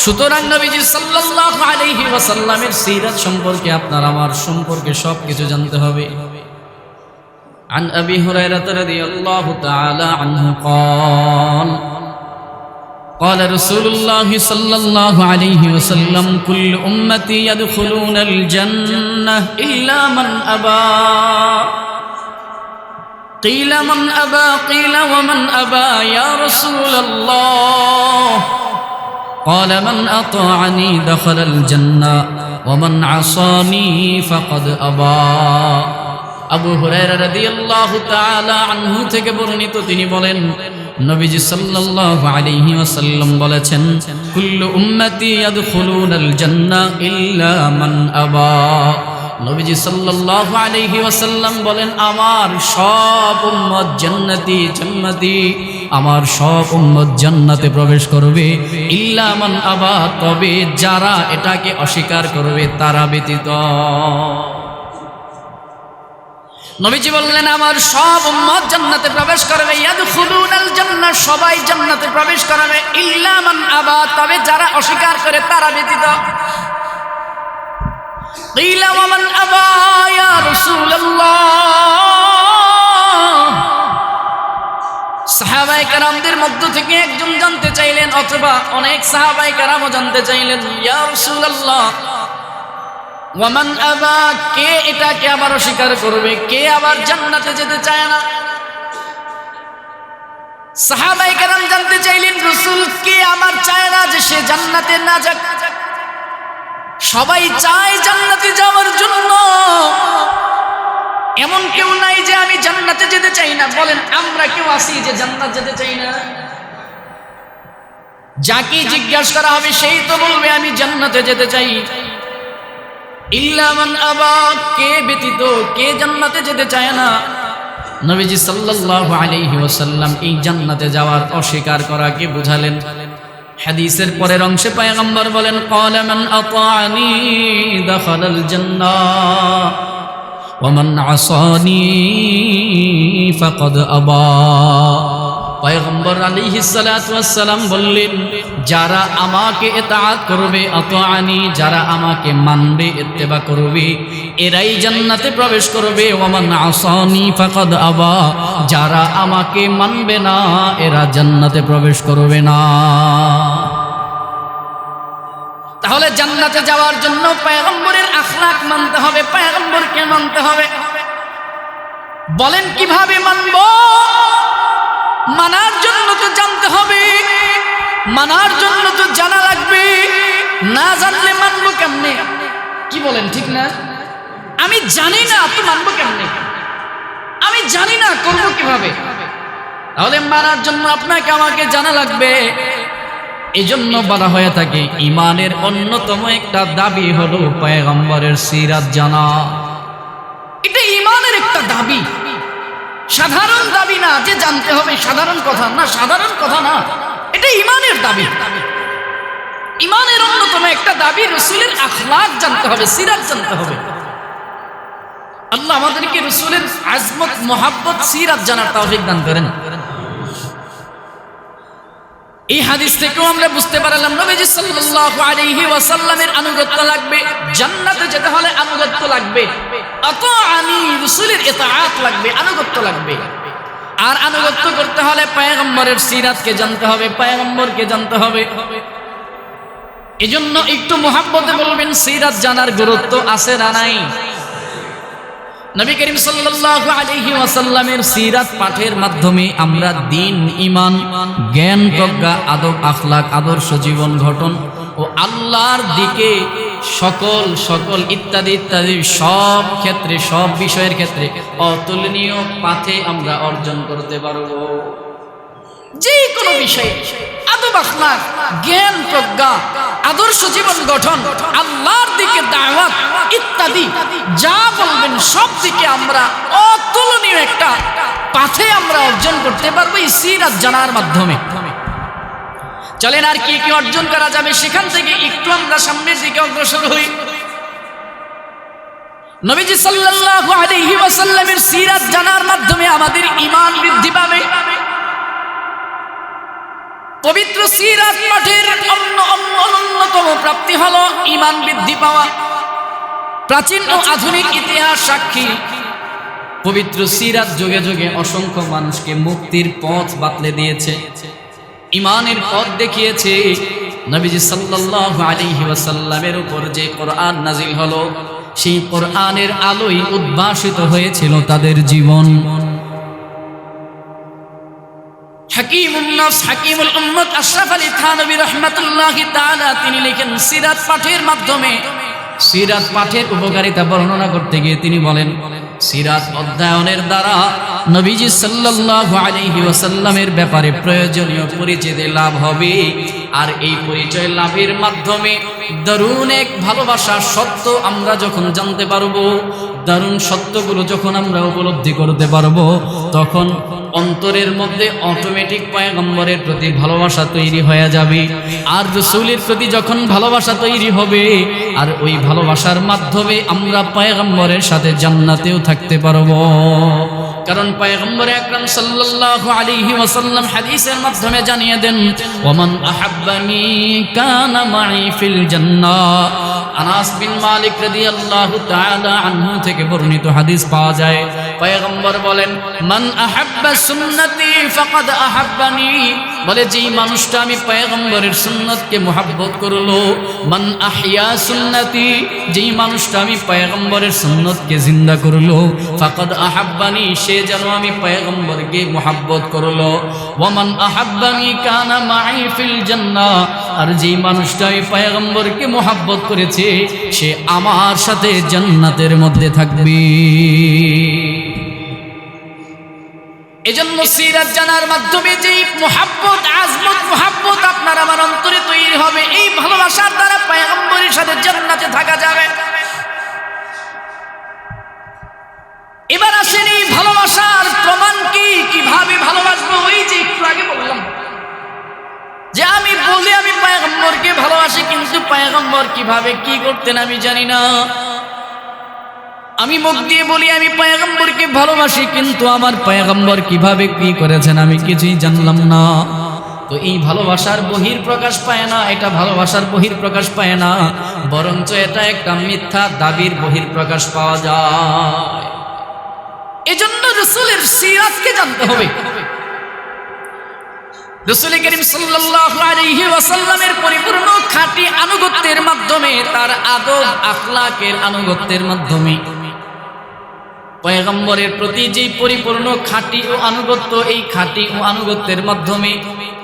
সুতরাং নবীজি সাল্লাল্লাহু আলাইহি ওয়াসাল্লামের সিরাত সম্পর্কে আপনার আমার সম্পর্কে সবকিছু জানতে হবে। عن أبي هريرة رضي الله تعالى عنه قال قال رسول الله صلى الله عليه وسلم كل أمتي يدخلون الجنة إلا من أبى قيل من أبى قيل ومن أبى يا رسول الله قال من أطاعني دخل الجنة ومن عصاني فقد أبى আবু হুরায়রা রাদিয়াল্লাহু তাআলা আনহু থেকে বর্ণিত তিনি বলেন নবীজি সাল্লাল্লাহু আলাইহি ওয়াসাল্লাম বলেছেন কুল্লু উম্মতি ইয়াদখুলুনাল জান্নাহ ইল্লা মান আবা নবীজি সাল্লাল্লাহু আলাইহি ওয়াসাল্লাম বলেন আমার সব উম্মত জান্নাতি আমার সব উম্মত জান্নাতে প্রবেশ করবে ইল্লা মান আবা তবে যারা এটাকে অস্বীকার করবে তারা ব্যতীত নবীজি বললেন আমার সব উম্মত জান্নাতে প্রবেশ করবে ইয়াদখুলুনাল জান্নাহ সবাই জান্নাতে প্রবেশ করবে ইল্লা মান আবা তবে যারা অস্বীকার করে তারা ব্যতীত কিলা ওয়া মান আবা ইয়া রাসূলুল্লাহ সাহাবায়ে কেরামদের মধ্য থেকে একজন জানতে চাইলেন অথবা অনেক সাহাবায়ে কেরামও জানতে চাইলেন ইয়া রাসূলুল্লাহ ওয়ামান আবা কে এটাকে আবার অস্বীকার করবে কে আবার জান্নাতে যেতে চায় না সাহাবায়ে কেরাম জানতে চাইলেন রাসূল কে আমার চায় না যে সে জান্নাতে না যাক সবাই চায় জান্নাতে যাওয়ার জন্য এমন কেউ নাই যে আমি জান্নাতে যেতে চাই না বলেন আমরা কেউ আছি যে জান্নাত যেতে চাই না যাকে জিজ্ঞাসা করা হবে সেই তো বলবে আমি জান্নাতে যেতে চাই ইল্লা মান আবা কে ব্যতীত কে জান্নাতে যেতে চায় না নবীজি সাল্লাল্লাহু আলাইহি ওয়াসাল্লাম এই জান্নাতে যাওয়ার অস্বীকার করাকে বুঝালেন হাদিসের পরের অংশে পয়গম্বর বলেন ক্বালা মান আতাআনি দাখালাল জান্নাহ ওয়া মান আসানি ফাকাদ আবা পয়গম্বর আলাইহিস সালাতু ওয়াস সালাম বললেন যারা আমাকে ইতাআত করবে আতাআনি যারা আমাকে মানবে ইত্তেবা করবে এরাই জান্নাতে প্রবেশ করবে ওয়া মান আসানি ফাকাদ আবা যারা আমাকে মানবে না এরা জান্নাতে প্রবেশ করবে না তাহলে জান্নাতে যাওয়ার জন্য পয়গম্বরের আখলাক মানতে হবে পয়গম্বরকে মানতে হবে বলেন কিভাবে মানব মানার জন্য তো জানতে হবে মানার জন্য তো জানা লাগবে না জানলে মানবো কেমনে কি বলেন ঠিক না আমি জানি না তো মানবো কেমনে আমি জানি না করব কিভাবে তাহলে মানার জন্য আপনাকে আমাকে জানা লাগবে এজন্য বলা হয়ে থাকে ঈমানের অন্যতম একটা দাবি হলো পয়গম্বরের সিরাত জানা এটা ঈমানের একটা দাবি সাধারণ দাবি না যে জানতে হবে সাধারণ কথা না সাধারণ কথা না এটা ঈমানের দাবি ঈমানের অন্যতম একটা দাবি রাসূলের আখলাক জানতে হবে সিরাত জানতে হবে আল্লাহ আমাদেরকে রাসূলের আজমত মুহাব্বত সিরাত জানার তৌফিক দান করেন এই হাদিস থেকেও আমরা বুঝতে পারলাম নবীজি সাল্লাল্লাহু আলাইহি ওয়াসাল্লামের আনুগত্য লাগবে জান্নাতে যেতে হলে আনুগত্য লাগবে আতাআনি রাসূলের ইতাআত লাগবে আনুগত্য লাগবে আর আনুগত্য করতে হলে পয়গম্বরের সিরাতকে জানতে হবে পয়গম্বরকে জানতে হবে এজন্য একটু মুহাব্বতে বলবেন সিরাত জানার গুরুত্ব আছে না নাই নবী করিম সাল্লাল্লাহু আলাইহি ওয়াসাল্লামের সিরাত পাঠের মাধ্যমে আমরা দ্বীন ঈমান জ্ঞান প্রজ্ঞা আদব আখলাক আদর্শ জীবন গঠন ও আল্লাহর দিকে সকল ইত্যাদি ইত্যাদি সব ক্ষেত্রে সব বিষয়ের ক্ষেত্রে অতুলনীয় পাথে আমরা অর্জন করতে পারব যে কোনো বিষয়ে আদব আখলাক জ্ঞান প্রজ্ঞা আদর্শ জীবন গঠন আল্লাহর দিকে দাওয়াত ইত্যাদি যা বলবেন সব দিকে আমরা অতুলনীয় একটা পাথে আমরা অর্জন করতে পারবো এই সিরাত জানার মাধ্যমে চলেন আর কি কি অর্জন করা যাবে সেখান থেকে একটু আমরা সামনের দিকে অগ্রসর হই নবীজি সাল্লাল্লাহু আলাইহি ওয়াসাল্লামের সিরাত জানার মাধ্যমে আমাদের ঈমান বৃদ্ধি পাবে পবিত্র সিরাত পাঠের অন্যতম প্রাপ্তি হলো ঈমান বৃদ্ধি পাওয়া প্রাচীন ও আধুনিক ইতিহাস সাক্ষী পবিত্র সিরাত যুগে যুগে অসংখ্য মানুষকে মুক্তির পথ বাতলে দিয়েছে ইমানের পথ দেখিয়েছে। নবীজি সাল্লাল্লাহু আলাইহি ওয়াসাল্লামের উপর যে কোরআন নাজিল হলো, সেই কোরআনের আলোয় উদ্ভাসিত হয়েছিল তাদের জীবন। হাকিমুন নাফস, হাকিমুল উম্মত আশরাফ আলী থানভী রাহমাতুল্লাহি তাআলা তিনি লিখেন, সিরাত পাঠের মাধ্যমে সিরাত পাঠের উপকারিতা বর্ণনা করতে গিয়ে তিনি বলেন, সিরাত অধ্যয়নের দ্বারা নবীজি সাল্লাল্লাহু আলাইহি ওয়াসাল্লামের ব্যাপারে প্রয়োজনীয় পরিচিতি লাভ হবে। আর এই পরিচয় লাভের মাধ্যমে দারুণ এক ভালোবাসার সত্য আমরা যখন জানতে পারবো, দারুণ সত্যগুলো যখন আমরা উপলব্ধি করতে পারবো, তখন অন্তরের মধ্যে অটোমেটিক পয়গম্বরের প্রতি ভালোবাসা তৈরি হয়ে যাবে। আর রাসূলের প্রতি যখন ভালোবাসা তৈরি হবে, আর ওই ভালোবাসার মাধ্যমে আমরা পয়গম্বরের সাথে জান্নাতেও থাকতে পারবো। কারণ পয়গম্বর আকরাম সাল্লাল্লাহু আলাইহি ওয়াসাল্লাম হাদিসের মাধ্যমে জানিয়ে দেন, ওমান আহাব্বানি কানা মাই ফিল জান্নাহ। আনাস বিন মালিক রাদিয়াল্লাহু তাআলা আনহু থেকে বর্ণিত হাদিস পাওয়া যায়, পয়গম্বর বলেন, মান আহাব্বা সুন্নতি ফাকাদ আহাব্বানি, বলে যেই মানুষটা আমি পয়গম্বরের সুন্নতকে মুহাব্বত করলো, মান আহইয়া সুন্নতি, যেই মানুষটা আমি পয়গম্বরের সুন্নতকে জিন্দা করলো, ফাকাদ আহাব্বানি, সে যেন আমি পয়গম্বরকে মুহাব্বত করলো। ওয়া মান আহাব্বানি কানা মাই ফিল জান্নাহ, আর যেই মানুষটা আমি পয়গম্বরকে মুহাব্বত করেছে, সে আমার সাথে জান্নাতের মধ্যে থাকবে। এজন্য সিরাত জানার মাধ্যমে যে মুহাব্বত, আজমত, মুহাব্বত আপনার আমার অন্তরে তৈরি হবে, এই ভালোবাসার দ্বারা পয়গম্বরের সাথে জান্নাতে থাকা যাবে। এবার আসেন এই ভালোবাসার প্রমাণ কি, কিভাবে ভালোবাসবো? ওই যে একটু আগে বললাম যে আমি বলি আমি পয়গম্বরকে ভালোবাসি, কিন্তু পয়গম্বর কিভাবে কি করতেন আমি জানি না। আমি মুখ দিয়ে বলি আমি পয়গম্বরকে ভালোবাসি, কিন্তু আমার পয়গম্বর কিভাবে কি করেছেন আমি কিছুই জানলাম না। তো এই ভালোবাসার বহির প্রকাশ পায় না, এটা ভালোবাসার বহির প্রকাশ পায় না, বরঞ্চ এটা একটা মিথ্যা দাবির বহির প্রকাশ পাওয়া যায়। এজন্য রাসূলের সিরাতকে জানতে হবে। রাসূল করিম সাল্লাল্লাহু আলাইহি ওয়াসাল্লামের পরিপূর্ণ খাঁটি আনুগত্যের মাধ্যমে, তার আদব আখলাকের আনুগত্যের মাধ্যমে, পয়গম্বরের প্রতি যে পরিপূর্ণ খাঁটি ও আনুগত্য, এই খাঁটি ও আনুগত্যের মাধ্যমে,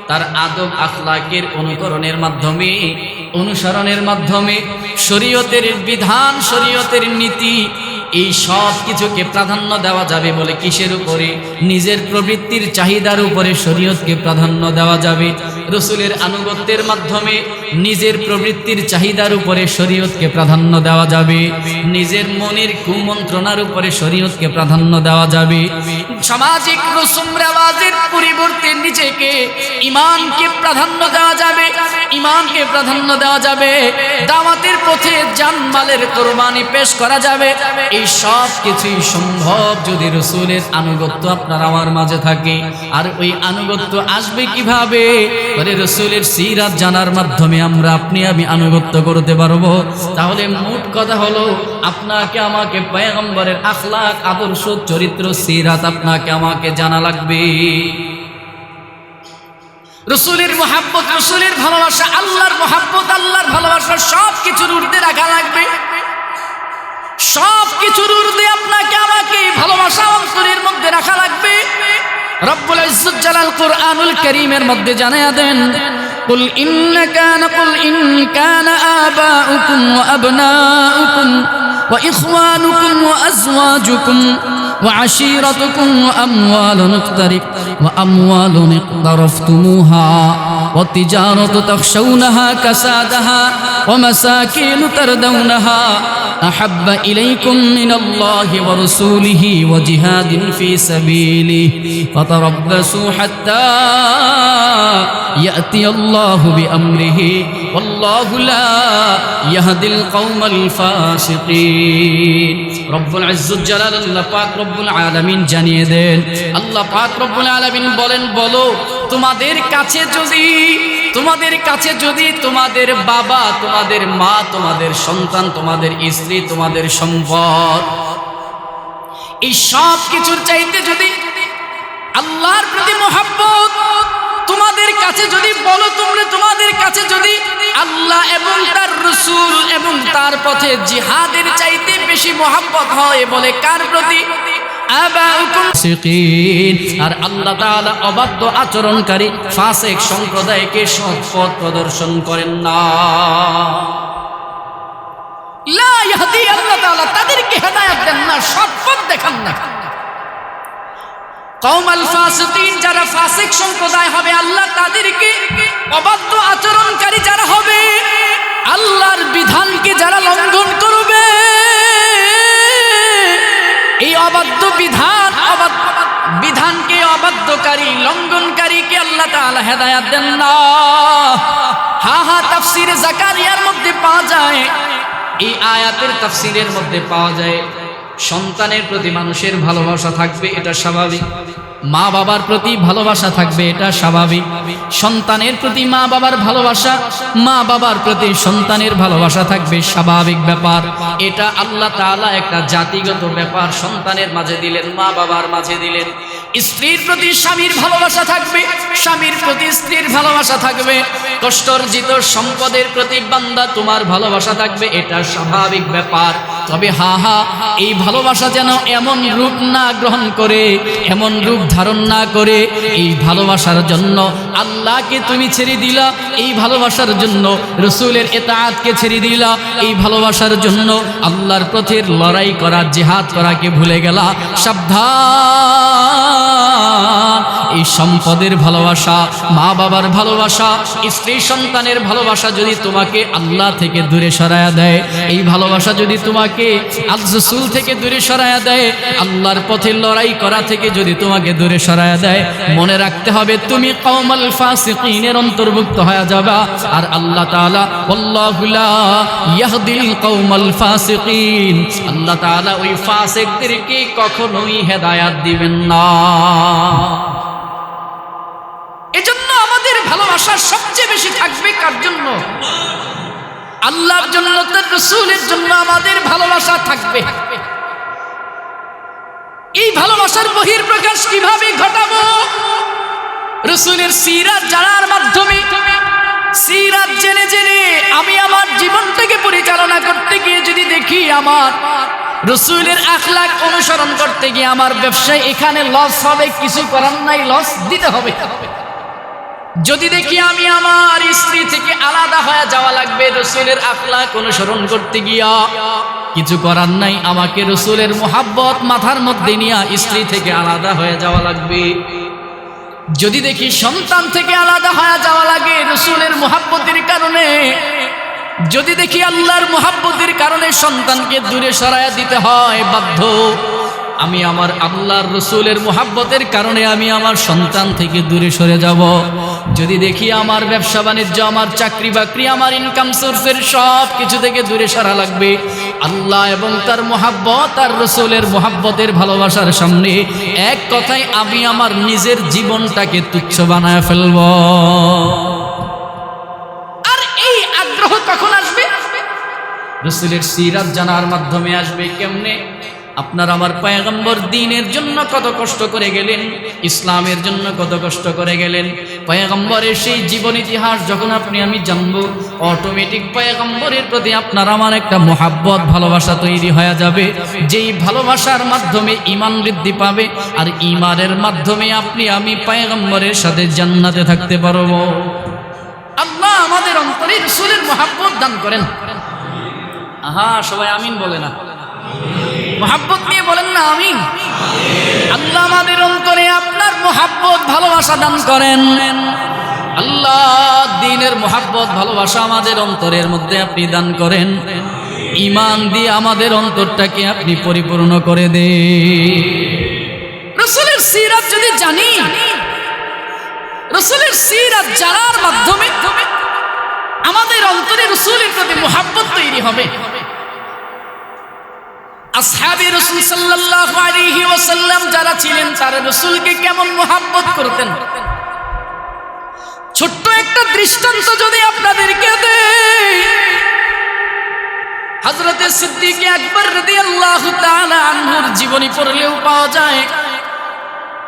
তার আদব আখলাকের অনুকরণের মাধ্যমে, অনুসরণের মাধ্যমে শরীয়তের বিধান, শরীয়তের নীতি, এই সব কিছুকে প্রাধান্য দেওয়া যাবে। বলে কিসের উপরে? নিজের প্রবৃত্তির চাহিদার উপরে শরীয়তকে প্রাধান্য দেওয়া যাবে। রাসূলের আনুগত্যের মাধ্যমে নিজের প্রবৃত্তির চাহিদার উপরে শরীয়তকে প্রাধান্য দেওয়া যাবে। নিজের মনের কুমন্ত্রণার উপরে শরীয়তকে প্রাধান্য দেওয়া যাবে। সামাজিক রসুম রেওয়াজের পরিবর্তে নিজেকে ঈমানকে প্রাধান্য দেওয়া যাবে, ঈমানকে প্রাধান্য দেওয়া যাবে। দাওয়াতের পথে জানমালের কোরবানি পেশ করা যাবে। এই সব কিছুই সম্ভব যদি রাসূলের আনুগত্য আপনার আমার মাঝে থাকে। আর ওই আনুগত্য আসবে কিভাবে? বলে রাসূলের সিরাত জানার মাধ্যমে আমরা আপনি আমি আনুগত্য করতে পারবো। তাহলে মোট কথা হলো, আপনাকে আমাকে পয়গম্বরের আখলাক, আদর্শ, চরিত্র, সিরাত আপনাকে আমাকে জানা লাগবে। রাসূলের মুহাব্বত, রাসূলের ভালোবাসা, আল্লাহর মুহাব্বত, আল্লাহর ভালোবাসা সব কিছুর ঊর্ধ্বে রাখা লাগবে। সব কিছুর ঊর্ধ্বে আপনাকে আমাকে ভালোবাসা অন্তরের মধ্যে রাখা লাগবে। রব্বুল ইজ্জত জালাল কুরআনুল কারীমের মধ্যে জানায়া দেন, কুল ইন কানা আবাউকুম ওয়া আবনাউকুম ওয়া ইখওয়ানুকুম ওয়া আজওয়াজুকুম ওয়া আশীরাতুকুম ওয়া আমওয়ালুন ইqtaraftumuha ওয়া তিজারাতু তাখশাউনাহা কাসাদাহা ওয়া মাসাকিন তারদাউনাহা আহাব্বা ইলাইকুম মিনাল্লাহি ওয়া রাসূলিহি ওয়া জিহাদিন ফি সাবিলিহি ফাতারাব্বাসু হাত্তা ইয়াতিয়াল্লাহু বিআমরিহি ওয়াল্লাহু লা ইয়াহদিল কওমাল ফাসিকিন। রব্বুল ইজ্জত জালাল আল্লাহ পাক রব্বুল আলামিন জানিয়ে দেন, আল্লাহ পাক রব্বুল আলামিন বলেন, বলো তোমাদের কাছে যদি তোমাদের বাবা, তোমাদের মা, তোমাদের সন্তান, তোমাদের স্ত্রী, তোমাদের সম্পদ, এই সব কিছুর চাইতে যদি আল্লাহর প্রতি মুহাব্বত তোমাদের কাছে যদি এবং তার রাসূল এবং তার পথে জিহাদের চাইতে বেশি মহব্বত হয় বলে কার প্রতি? আবাউকুম সিকিন। আর আল্লাহ তাআলা অবাধ্য আচরণকারী ফাসিক সম্প্রদায়কে সৎ পথ প্রদর্শন করেন না। লা ইয়াহদি, আল্লাহ তাআলা তাদেরকে হেদায়েত দেন না, সৎ পথ দেখান না। কওমাল ফাসিকিন, যারা ফাসিক সম্প্রদায় হবে আল্লাহ তাদেরকে, অবাধ্য আচরণকারী যারা হবে, আল্লাহর বিধানকে যারা লঙ্ঘন করবে, এই অবাধ্য বিধানকে অবাধ্যকারী লঙ্ঘনকারীকে আল্লাহ তাআলা হেদায়েত দেন না। তাফসীরে জাকারিয়ার মধ্যে পাওয়া যায়, এই আয়াতের তাফসীরের মধ্যে পাওয়া যায় সন্তানের প্রতি মানুষের ভালোবাসা থাকবে, এটা স্বাভাবিক। মা বাবার প্রতি ভালোবাসা থাকবে, এটা স্বাভাবিক। সন্তানের প্রতি মা বাবার ভালোবাসা, মা বাবার প্রতি সন্তানের ভালোবাসা থাকবে, স্বাভাবিক ব্যাপার। এটা আল্লাহ তাআলা একটা জাতিগত ব্যাপার সন্তানের মাঝে দিলেন, মা বাবার মাঝে দিলেন। স্ত্রীর প্রতি স্বামীর ভালোবাসা থাকবে, স্বামীর প্রতি স্ত্রীর ভালোবাসা থাকবে। কষ্টার্জিত সম্পদের প্রতি বান্দা তোমার ভালোবাসা থাকবে, এটা স্বাভাবিক ব্যাপার। তবে এই ভালোবাসা যেন এমন রূপ না গ্রহণ করে, এমন রূপ ধারণ না করে, এই ভালোবাসার জন্য আল্লাহকে তুমি ছেড়ে দিলা, এই ভালোবাসার জন্য রাসূলের ইতাআতকে ছেড়ে দিলা, এই ভালোবাসার জন্য আল্লাহর পথের লড়াই করা, জিহাদ করাকে ভুলে গেলা। সাবধান! এই সম্পদের ভালোবাসা, মা বাবার ভালোবাসা, স্ত্রী সন্তানের ভালোবাসা যদি তোমাকে আল্লাহ থেকে দূরে সরায়া দেয়, এই ভালোবাসা যদি তোমাকে রাসূল থেকে দূরে সরায়া দেয়, আল্লাহর পথে লড়াই করা থেকে যদি তোমাকে দূরে সরায়া দেয়, মনে রাখতে হবে তুমি কওমাল ফাসিকিনের অন্তর্ভুক্ত হয়ে যাবা। আর আল্লাহ তাআলা আল্লাহু লা ইয়াহদিল কওমাল ফাসিকিন, আল্লাহ তাআলা ওই ফাসিকদেরকে কখনোই হেদায়েত দিবেন না। এজন্য আমাদের ভালোবাসা সবচেয়ে বেশি থাকবে কার জন্য? আল্লাহর জন্য, তার রাসূলের জন্য আমাদের ভালোবাসা থাকবে। এই ভালোবাসার বহিঃপ্রকাশ কিভাবে ঘটাবো? রাসূলের সিরাত জানার মাধ্যমে। সিরাত জেনে জেনে আমি আমার জীবনটাকে পরিচালনা করতে গিয়ে যদি দেখি আমার রাসূলের আখলাক অনুসরণ করতে গিয়ে আমার ব্যবসায় এখানে লস হবে, কিছু করার নাই, লস দিতে হবে। যদি দেখি আমি আমার স্ত্রী থেকে আলাদা হয়ে যাওয়া লাগবে রাসূলের আখলাক অনুসরণ করতে গিয়া, কিছু করার নাই, আমাকে রাসূলের মুহাব্বত মাথার মধ্যে নিয়ে স্ত্রী থেকে আলাদা হয়ে যাওয়া লাগবে। যদি দেখি সন্তান থেকে আলাদা হয়ে যাওয়া লাগে রাসূলের মুহাব্বতের কারণে, যদি দেখি আল্লাহর মুহাব্বতের কারণে সন্তানকে দূরে সরায়া দিতে হয় বাধ্য, আমি আমার আল্লাহর রাসূলের মুহাব্বতের কারণে আমি আমার সন্তান থেকে দূরে সরে যাব। যদি দেখি আমার ব্যবসা বাণিজ্য, আমার চাকরি বাকরি, আমার ইনকাম সোর্সের সব কিছু থেকে দূরে সরা লাগবে, আল্লাহ এবং তার মুহাব্বত আর রাসূলের মুহাব্বতের ভালোবাসার সামনে এক কথায় আমি আমার নিজের জীবনটাকে তুচ্ছ বানায় ফেলব। আর এই আগ্রহ কখন আসবে? রাসূলের সিরাত জানার মাধ্যমে আসবে। কেমনে? আপনার আমার পয়গম্বর দ্বীনের জন্য কত কষ্ট করে গেলেন, ইসলামের জন্য কত কষ্ট করে গেলেন। পয়গম্বরের সেই জীবন ইতিহাস যখন আপনি আমি জানবো, অটোমেটিক পয়গম্বরের প্রতি আপনার আমার একটা মোহাব্বত, ভালোবাসা তৈরি হয়ে যাবে, যেই ভালোবাসার মাধ্যমে ঈমান বৃদ্ধি পাবে, আর ঈমানের মাধ্যমে আপনি আমি পয়গম্বরের সাথে জান্নাতে থাকতে পারবো। আল্লাহ আমাদের অন্তরে রাসূলের মোহাব্বত দান করেন। সবাই আমিন বলে না? মোহাব্বত নিয়ে বলেন না আমিন। আল্লাহ আমাদের অন্তরে আপনার মোহাব্বত, ভালোবাসা দান করেন। আল্লাহ দ্বীনের মোহাব্বত, ভালোবাসা আমাদের অন্তরের মধ্যে আপনি দান করেন। ঈমান দিয়ে আমাদের অন্তরটাকে আপনি পরিপূর্ণ করে দেন। রাসূলের সিরাত যদি জানি, রাসূলের সিরাত জানার মাধ্যমে আমাদের অন্তরে রাসূলের প্রতি মোহাব্বত তৈরি হবে। আসহাবে রাসূল সাল্লাল্লাহু আলাইহি ওয়াসাল্লাম যারা ছিলেন তারা রাসূলকে কেমন মুহাব্বত করতেন, ছোট্ট একটা দৃষ্টান্ত যদি আপনাদেরকে দেই, হযরতে সিদ্দিক আকবর রাদিয়াল্লাহু তাআলা আনহুর জীবনী পড়লেও পাওয়া যায়।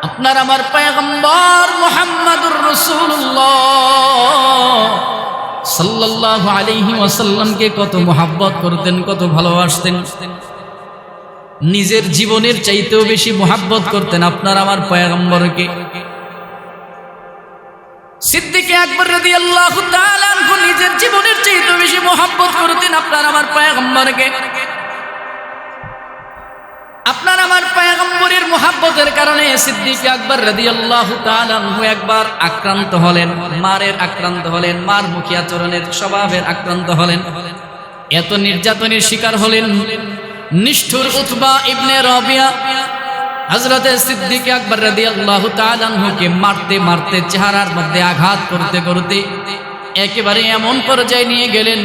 আপনার আমার পয়গম্বর মুহাম্মদুর রাসূলুল্লাহ সাল্লাল্লাহু আলাইহি ওয়াসাল্লামকে কত মহব্বত করতেন, কত ভালোবাসতেন, নিজের জীবনের চাইতেও বেশি মহব্বত করতেন আপনার আমার পয়গম্বরকে। সিদ্দিক আকবর রাদিয়াল্লাহু তাআলা আনহু নিজের জীবনের চাইতেও বেশি মহব্বত করতেন আপনার আমার পয়গম্বরকে। আপনার আমার পয়গম্বরের মহব্বতের কারণে সিদ্দিক আকবর রাদিয়াল্লাহু তাআলা আনহু একবার আক্রান্ত হলেন, মারের আক্রান্ত হলেন, মার মুখিয়াচরণের স্বভাবের আক্রান্ত হলেন, এত নির্যাতনের শিকার হলেন। নিষ্ঠুর উতবা ইবনে রাবিয়া হযরতে সিদ্দিক আকবর রাদিয়াল্লাহু তাআলা আনহুকে মারতে মারতে চেহারার মধ্যে আঘাত করতে করতে একেবারে এমন পর্যায়ে নিয়ে গেলেন,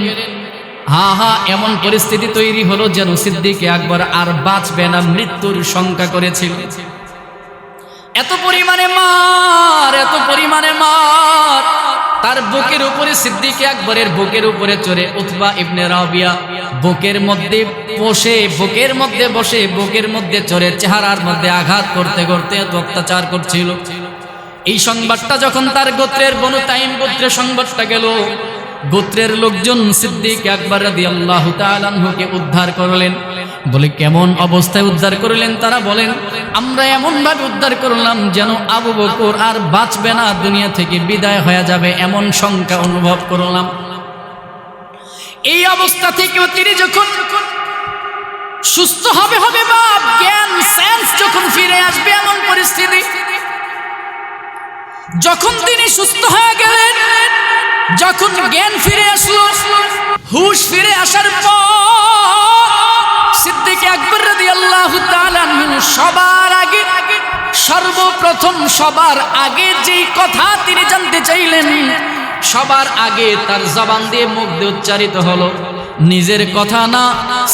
এমন পরিস্থিতি তৈরি হলো যেন সিদ্দিক আকবর আর বাঁচবে না, মৃত্যুর শঙ্কা করেছিল। এত পরিমাণে মার, এত পরিমাণে মার, তার বুকের উপরে সিদ্দিক আকবরের বুকের উপরে চড়ে উতবা ইবনে রাবিয়া বুকের মধ্যে বসে, বুকের মধ্যে বসে, বুকের মধ্যে চড়ে চেহারার মধ্যে আঘাত করতে করতে এত অত্যাচার করছিল। এই সংবাদটা যখন তার গোত্রের বনু তাইম গোত্রে সংবাদটা গেল, গোত্রের লোকজন সিদ্দিক আকবর রাদিয়াল্লাহু তাআলা আনহুকে উদ্ধার করলেন। বলে কেমন অবস্থায় উদ্ধার করলেন? তারা বলেন আমরা এমন ভাবে উদ্ধার করলাম যেন আবু বকর আর বাঁচবে না, দুনিয়া থেকে বিদায় হয়ে যাবে, এমন শঙ্কা অনুভব করলাম। এই অবস্থা থেকেও তিনি যখন সুস্থ হবে বা জ্ঞান সেন্স যখন ফিরে আসবে এমন পরিস্থিতি, যখন তিনি সুস্থ হয়ে গেলেন, যখন জ্ঞান ফিরে আসলো, হুশ ফিরে আসার পর সিদ্দিক আকবর রাদিয়াল্লাহু তাআলা আনহু সবার আগে, সর্বপ্রথম সবার আগে যেই কথা তিনি জানতে চাইলেন, সবার আগে তার জবান দিয়ে মুখ দিয়ে উচ্চারিত হলো নিজের কথা না।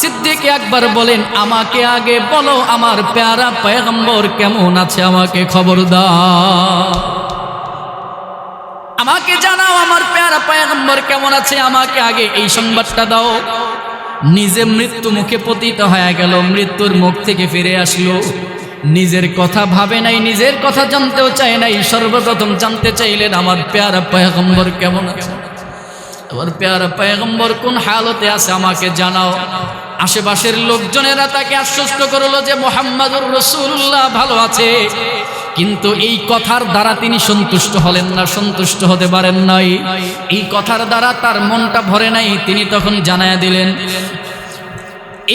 সিদ্দিক আকবর বলেন আমাকে আগে বলো আমার প্যারা পয়গম্বর কেমন আছে, আমাকে খবর দাও, আমাকে জানাও আমার প্যারা পয়গম্বর কেমন আছে, আমাকে আগে এই সংবাদটা দাও। নিজে মৃত্যু মুখে পতিত হয়ে গেল, মৃত্যুর মুখ থেকে ফিরে আসলো, নিজের কথা ভাবে নাই, নিজের কথা জানতেও চায় নাই, সর্বপ্রথম জানতে চাইলেন আমার প্যারা পয়গম্বর কেমন আছে, আমার প্যারা পয়গম্বর কোন হালতে আছে আমাকে জানাও। আশেপাশের লোকজনেরা তাকে আশ্বস্ত করলো যে মুহাম্মাদুর রাসূলুল্লাহ ভালো আছে, কিন্তু এই কথার দ্বারা তিনি সন্তুষ্ট হলেন না, সন্তুষ্ট হতে পারেন নাই। এই কথার দ্বারা তার মনটা ভরে নাই। তিনি তখন জানায়া দিলেন,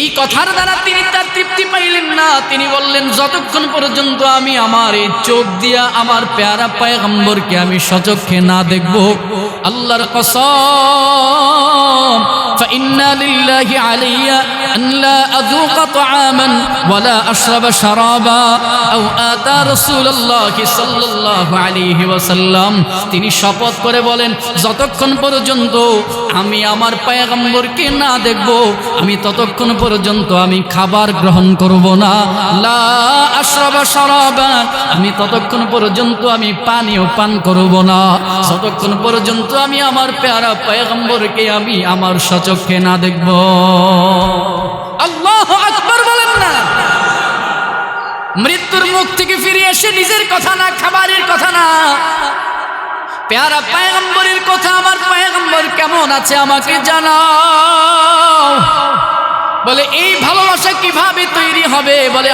এই কথার দ্বারা তিনি তার তৃপ্তি পাইলেন না। তিনি বললেন যতক্ষণ পর্যন্ত আমি আমার এই চোখ দিয়া আমার প্যারা পয়গম্বরকে আমি সচক্ষে না দেখব, আল্লাহর কসম فإنا لله علي أن لا أذوق طعاما ولا أشرب شرابا أو آتى رسول الله صلى الله عليه وسلم। তিনি শপথ করে বলেন যতক্ষণ পর্যন্ত আমি আমার পয়গম্বরকে না দেখব, আমি ততক্ষণ পর্যন্ত আমি খাবার গ্রহণ করব না, লা আশরাবা শারাবা, আমি ততক্ষণ পর্যন্ত আমি পানিও পান করব না, যতক্ষণ পর্যন্ত আমি আমার প্যারা পয়গম্বরকে আমি আমার চোখে না দেখব। আল্লাহু আকবার বলেন না। মৃত্যুর মুখ থেকে ফিরে এসে নিজের কথা না, খাবারের কথা না, প্যারা পয়গম্বরের কথা, আমার পয়গম্বর কেমন আছে আমাকে জানাও। বলে এই ভালোবাসা কিভাবে তৈরি হবে? বলে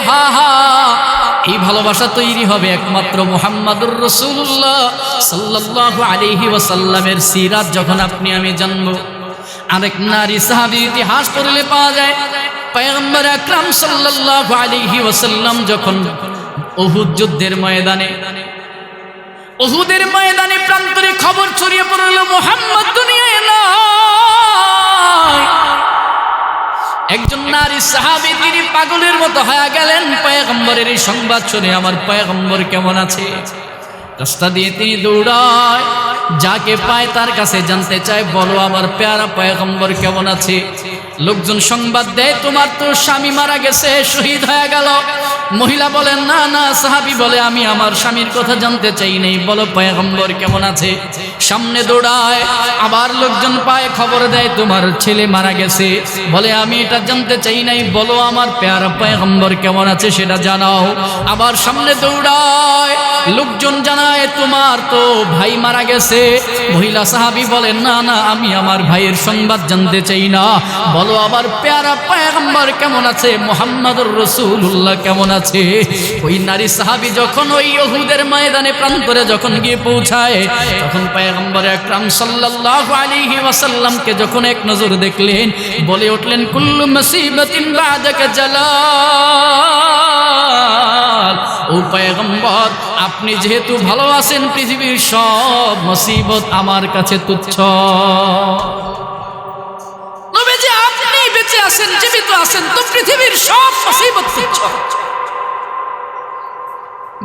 এই ভালোবাসা তৈরি হবে একমাত্র মুহাম্মাদুর রাসূলুল্লাহ সাল্লাল্লাহু আলাইহি ওয়াসাল্লামের সিরাত যখন আপনি আমি জানবো। আরেক নারী সাহাবী ইতিহাস পড়লে পাওয়া যায়, পয়গম্বর আকরাম সাল্লাল্লাহু আলাইহি ওয়াসাল্লাম যখন উহুদ যুদ্ধের ময়দানে, উহুদের ময়দানে প্রান্তরে খবর ছড়িয়ে পড়ল মুহাম্মদ দুনিয়ায় নাই। একজন নারী সাহাবী তিনি পাগলের মতো হয়ে গেলেন পয়গম্বরের এই সংবাদ শুনে, আমার পয়গম্বর কেমন আছে। রাস্তা দিয়ে তিনি দৌড়ায়, যাকে পায় তার কাছে জানতে চায় বলো আমার প্যারা পয়গম্বর কেমন আছে। লোকজন সংবাদ দেয় তোমার তো স্বামী মারা গেছে, শহীদ হয়ে গেল। মহিলা বলেন না না, সাহাবী বলে আমি আমার স্বামীর কথা জানতে চাই নাই, বলো পয়গম্বর কেমন আছে। সামনে দৌড়ায়, আবার লোকজন পায় খবর দেয় তোমার ছেলে মারা গেছে, বলে আমি এটা জানতে চাই নাই, বলো আমার প্যারা পয়গম্বর কেমন আছে সেটা জানাও। আবার সামনে দৌড়ায়, লোকজন জানায় তোমার তো ভাই মারা গেছে। মহিলা সাহাবী বলেন না না, আমি আমার ভাইয়ের সংবাদ জানতে চাই না, বলো আবার প্যারা পয়গম্বর কেমন আছে, মুহাম্মদুর রাসূলুল্লাহ কেমন আছে। ওই নারী সাহাবী যখন ওই উহুদের ময়দানে প্রান্তরে যখন গিয়ে পৌঁছায়, তখন পয়গম্বর আকরাম সাল্লাল্লাহু আলাইহি ওয়াসাল্লামকে যখন এক নজর দেখলেন, বলে উঠলেন কুল্লু মুসিবাতিন বাদাকা জালাল। ও পয়গম্বর, আপনি যেহেতু ভালো আছেন, পৃথিবীর সব মুসিবত আমার কাছে তুচ্ছ। নবীজি আপনি বেঁচে আছেন, জীবিত আছেন, তো পৃথিবীর সব মুসিবত তুচ্ছ।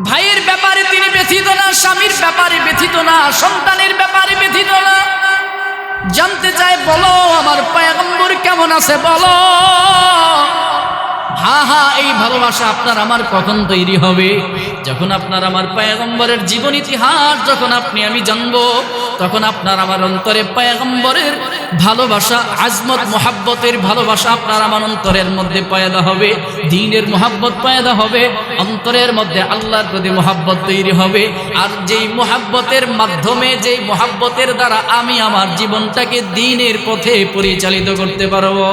ভাইয়ের ব্যাপারে তিনি ব্যথিত না, স্বামীর ব্যাপারে ব্যথিত না, সন্তানের ব্যাপারে ব্যথিত না। জানতে চায় বলো আমার পয়গম্বর কেমন আছে, বলো। হ্যাঁ হ্যাঁ, এই ভালোবাসা আপনার আমার কখন তৈরি হবে? যখন আপনার আমার পয়গম্বরের জীবন ইতিহাস যখন আমি জানবো, তখন আপনার আমার অন্তরে পয়গম্বরের ভালোবাসা, আজমত মোহাব্বতের ভালোবাসা আপনার আমার অন্তরের মধ্যে পয়দা হবে, দ্বীনের মোহাব্বত পয়দা হবে, অন্তরের মধ্যে আল্লাহর প্রতি মোহাব্বত তৈরি হবে। আর যেই মোহাব্বতের মাধ্যমে, যেই মোহাব্বতের দ্বারা আমি আমার জীবনটাকে দ্বীনের পথে পরিচালিত করতে পারবো।